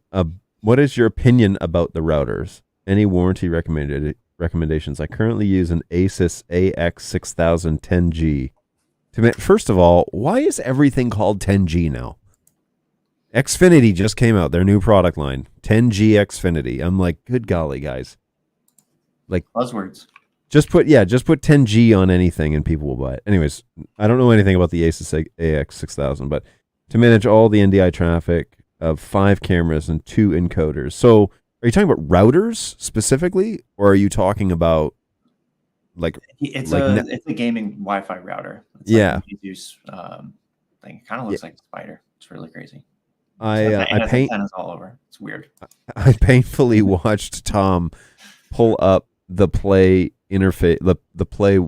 What is your opinion about the routers? Any warranty recommendations? I currently use an Asus AX6000 10G. First of all, why is everything called 10G now? Xfinity just came out, their new product line, 10G Xfinity. I'm like, good golly, guys. Like buzzwords. Just put 10G on anything and people will buy it. Anyways, I don't know anything about the Asus AX6000, but to manage all the NDI traffic of 5 cameras and 2 encoders. So are you talking about routers specifically, or are you talking about it's a gaming Wi-Fi router? It's yeah. Use thing. It kind of looks like a spider. It's really crazy. I antennas all over. It's weird. I painfully watched Tom pull up the Play interface, the Play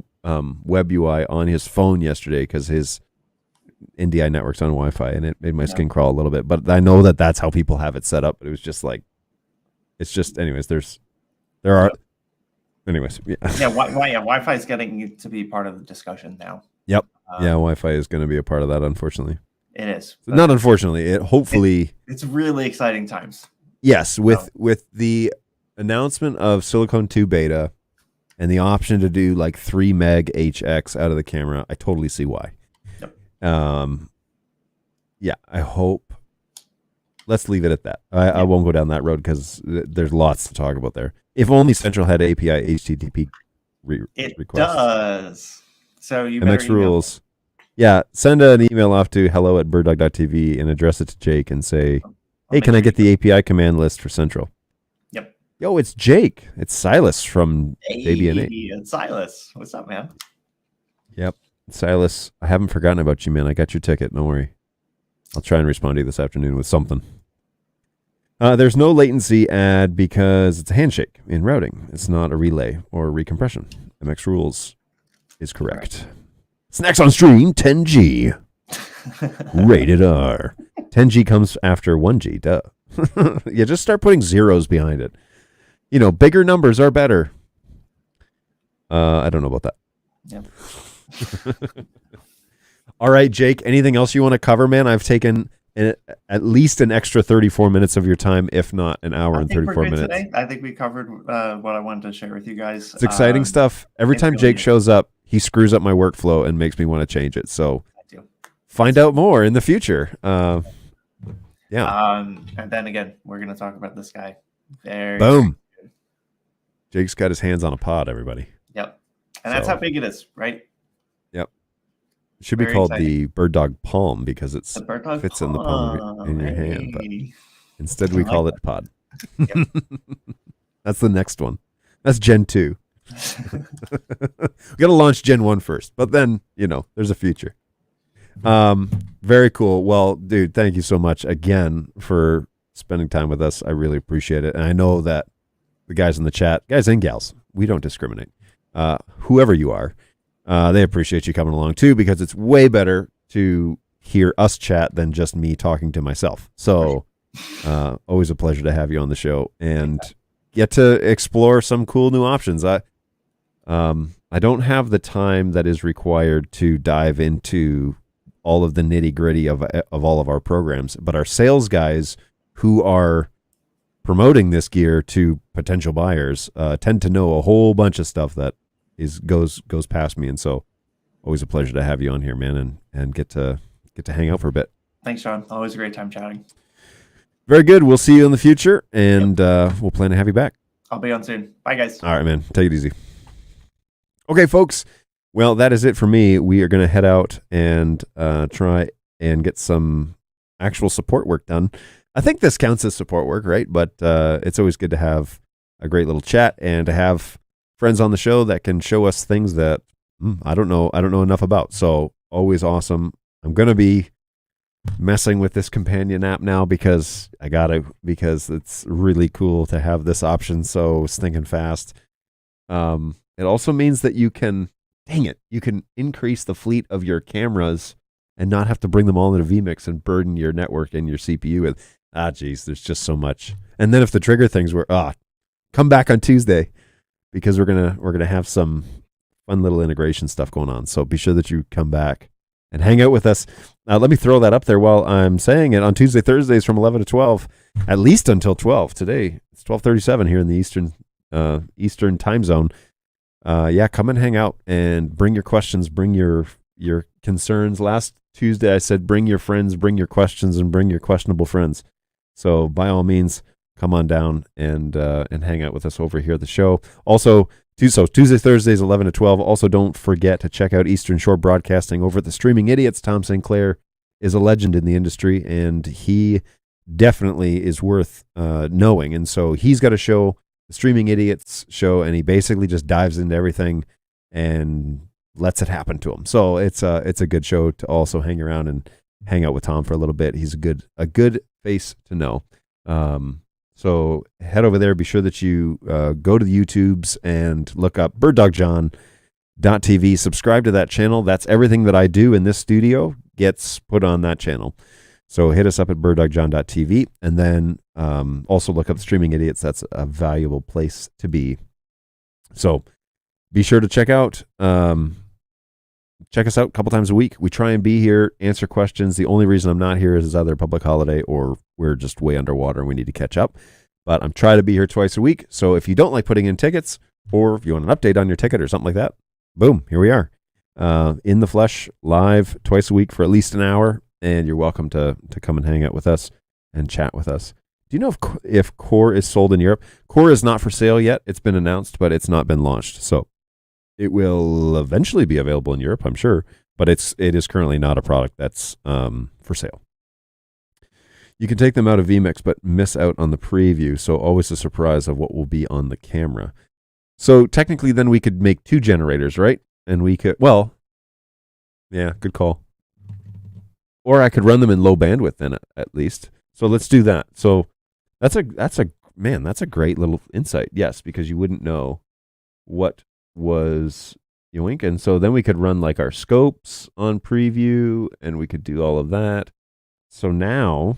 web UI on his phone yesterday because his NDI network's on Wi-Fi, and it made my skin crawl a little bit. But I know that that's how people have it set up. But it was just like, it's just, anyways. Anyways, yeah. Wi-Fi is getting to be part of the discussion now. Yep. Wi-Fi is going to be a part of that, unfortunately. It is. Not unfortunately. Hopefully. It's really exciting times. Yes, with the announcement of Silicon 2 beta and the option to do like 3 meg HX out of the camera, I totally see why. Yep. Yeah, I hope. Let's leave it at that. I won't go down that road because there's lots to talk about there. If only Central had API HTTP it requests. Does. So you MX rules. Yeah, send an email off to hello@birddog.tv and address it to Jake and say, hey, can I get the API command list for Central? Yep. Yo, it's Jake. It's Silas from ABNA. It's Silas. What's up, man? Yep. Silas, I haven't forgotten about you, man. I got your ticket. Don't worry. I'll try and respond to you this afternoon with something. There's no latency add because it's a handshake in routing. It's not a relay or a recompression. MX rules is correct. Snacks on stream, 10G. Rated R. 10G comes after 1G, duh. Yeah, just start putting zeros behind it. You know, bigger numbers are better. I don't know about that. Yeah. All right, Jake, anything else you want to cover, man? I've taken at least an extra 34 minutes of your time, if not an hour and 34 minutes. Today. I think we covered what I wanted to share with you guys. It's exciting stuff. Every time Jake shows up, he screws up my workflow and makes me want to change it. So find out more in the future. Yeah. And then again, we're going to talk about this guy. Boom. Jake's got his hands on a pod, everybody. Yep. And that's how big it is, right? Yep. It should be called the BirdDog Palm because it fits in the palm in your hand. But Instead, we I call like it pod. Yep. That's the next one. That's Gen 2. We got to launch Gen 1 first, but then, there's a future. Very cool. Well, dude, thank you so much again for spending time with us. I really appreciate it. And I know that the guys in the chat, guys and gals, we don't discriminate. Whoever you are, they appreciate you coming along too, because it's way better to hear us chat than just me talking to myself. So, always a pleasure to have you on the show and get to explore some cool new options. I don't have the time that is required to dive into all of the nitty gritty of all of our programs, but our sales guys who are promoting this gear to potential buyers tend to know a whole bunch of stuff that goes past me, and so always a pleasure to have you on here, man, and get to hang out for a bit. Thanks, Sean. Always a great time chatting. Very good. We'll see you in the future, and we'll plan to have you back. I'll be on soon. Bye, guys. All right, man. Take it easy. Okay, folks. Well, that is it for me. We are going to head out and try and get some actual support work done. I think this counts as support work, right? But it's always good to have a great little chat and to have friends on the show that can show us things that I don't know enough about. So always awesome. I'm going to be messing with this companion app now because it's really cool to have this option so stinking fast. It also means that you can increase the fleet of your cameras and not have to bring them all into vMix and burden your network and your CPU with, geez, there's just so much. And then if the trigger things were, come back on Tuesday because we're gonna have some fun little integration stuff going on. So be sure that you come back and hang out with us. Let me throw that up there while I'm saying it. On Tuesday, Thursdays from 11 to 12, at least until 12. Today, it's 12:37 here in the Eastern time zone. Come and hang out and bring your questions, bring your concerns. Last Tuesday, I said bring your friends, bring your questions, and bring your questionable friends. So by all means, come on down and hang out with us over here at the show. Also, Tuesday, Thursdays, 11 to 12. Also, don't forget to check out Eastern Shore Broadcasting over at the Streaming Idiots. Tom Sinclair is a legend in the industry, and he definitely is worth knowing. And so he's got a show, the Streaming Idiots show, and he basically just dives into everything and lets it happen to him. So it's a good show to also hang around and hang out with Tom for a little bit. He's a good face to know. So head over there. Be sure that you go to the YouTubes and look up BirdDogJohn.tv. Subscribe to that channel. That's everything that I do in this studio gets put on that channel. So hit us up at BirdDogJohn.tv, and then also look up Streaming Idiots. That's a valuable place to be. So be sure to check us out a couple times a week. We try and be here, answer questions. The only reason I'm not here is either a public holiday or we're just way underwater and we need to catch up. But I'm trying to be here twice a week. So if you don't like putting in tickets, or if you want an update on your ticket or something like that, boom, here we are. In the flesh, live twice a week for at least an hour. And you're welcome to come and hang out with us and chat with us. Do you know if Core is sold in Europe? Core is not for sale yet. It's been announced, but it's not been launched. So it will eventually be available in Europe, I'm sure, but it is currently not a product that's for sale. You can take them out of vMix, but miss out on the preview, so always a surprise of what will be on the camera. So technically, then we could make 2 generators, right? And we could, good call. Or I could run them in low bandwidth then, at least. So let's do that. So that's a great little insight. Yes, because you wouldn't know what was yoink, and so then we could run like our scopes on preview, and we could do all of that. So now,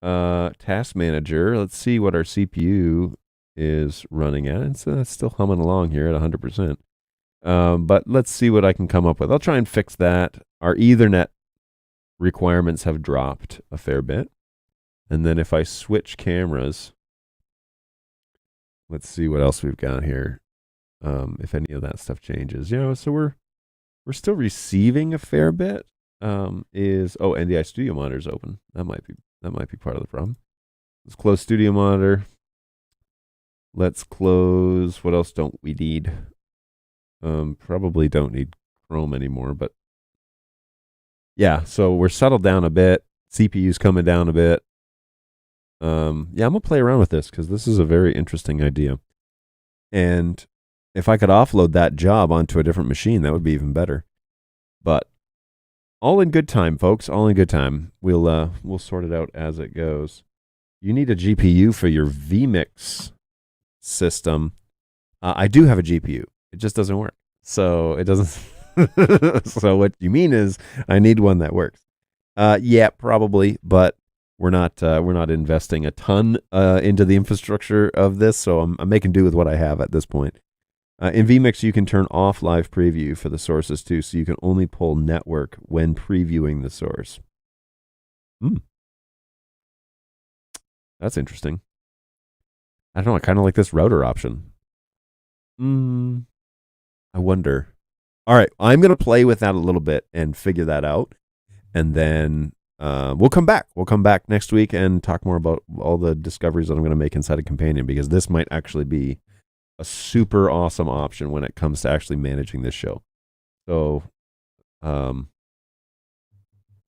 task manager. Let's see what our CPU is running at. And so it's still humming along here at 100%. But let's see what I can come up with. I'll try and fix that. Our Ethernet requirements have dropped a fair bit. And then if I switch cameras, let's see what else we've got here. If any of that stuff changes, so we're still receiving a fair bit. NDI Studio Monitor is open. That might be part of the problem. Let's close Studio Monitor. Let's close. What else don't we need? Probably don't need Chrome anymore, but yeah. So we're settled down a bit. CPU's coming down a bit. I'm going to play around with this because this is a very interesting idea. And if I could offload that job onto a different machine, that would be even better. But all in good time, folks. All in good time. We'll sort it out as it goes. You need a GPU for your vMix system. I do have a GPU. It just doesn't work. So it doesn't. So what you mean is I need one that works. Yeah, probably, but we're not investing a ton into the infrastructure of this. So I'm making do with what I have at this point. In vMix, you can turn off live preview for the sources too, so you can only pull network when previewing the source. That's interesting. I don't know. I kind of like this router option. I wonder. All right, I'm going to play with that a little bit and figure that out. And then we'll come back. We'll come back next week and talk more about all the discoveries that I'm going to make inside of Companion, because this might actually be a super awesome option when it comes to actually managing this show. So,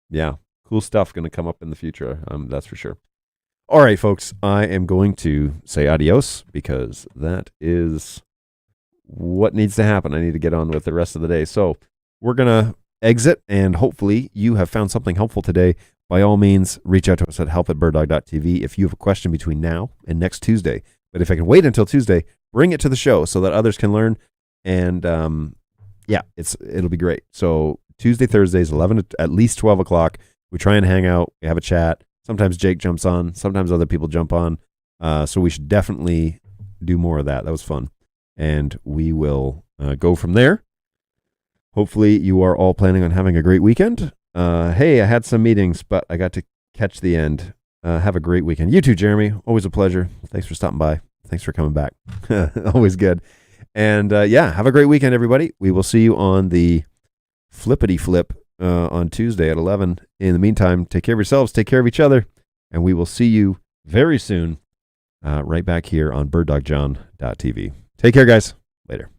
yeah, cool stuff going to come up in the future. That's for sure. All right, folks, I am going to say adios because that is what needs to happen. I need to get on with the rest of the day. So we're going to exit, and hopefully you have found something helpful today. By all means, reach out to us at help@birddog.tv if you have a question between now and next Tuesday. But if I can wait until Tuesday, bring it to the show so that others can learn. And yeah, it'll be great. So Tuesday, Thursdays, 11 to at least 12 o'clock, we try and hang out. We have a chat. Sometimes Jake jumps on. Sometimes other people jump on. So we should definitely do more of that. That was fun. And we will go from there. Hopefully you are all planning on having a great weekend. Hey, I had some meetings, but I got to catch the end. Have a great weekend. You too, Jeremy. Always a pleasure. Thanks for stopping by. Thanks for coming back. Always good. And yeah, have a great weekend, everybody. We will see you on the flippity flip on Tuesday at 11. In the meantime, take care of yourselves, take care of each other, and we will see you very soon right back here on BirdDogJohn.tv. Take care, guys. Later.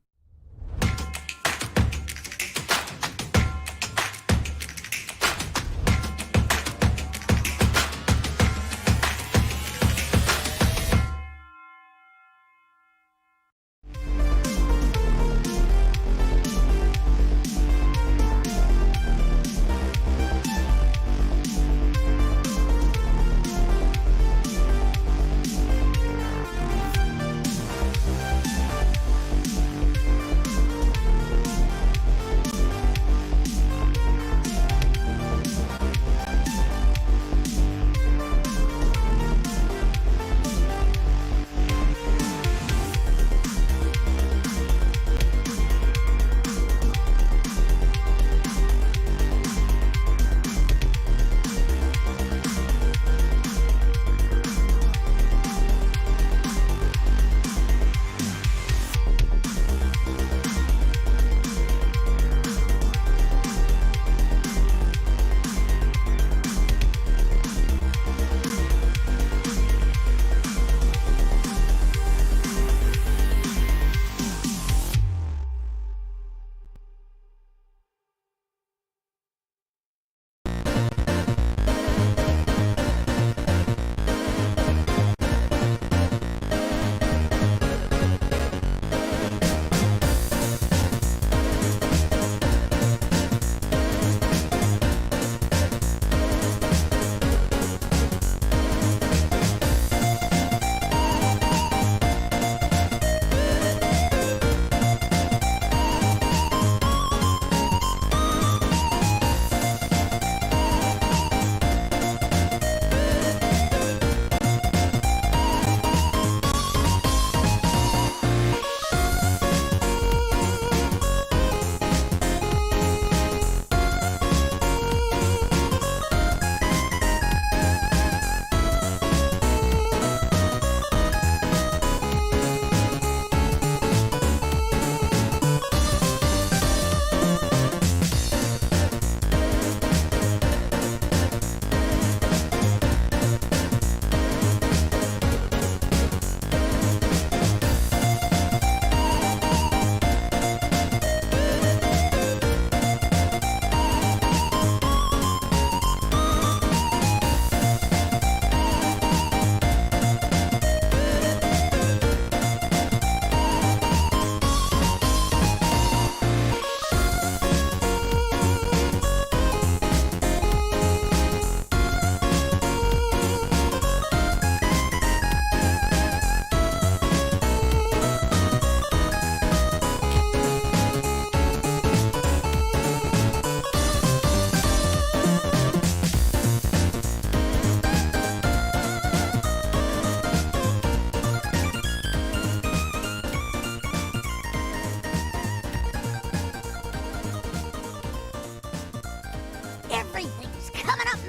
Everything's coming up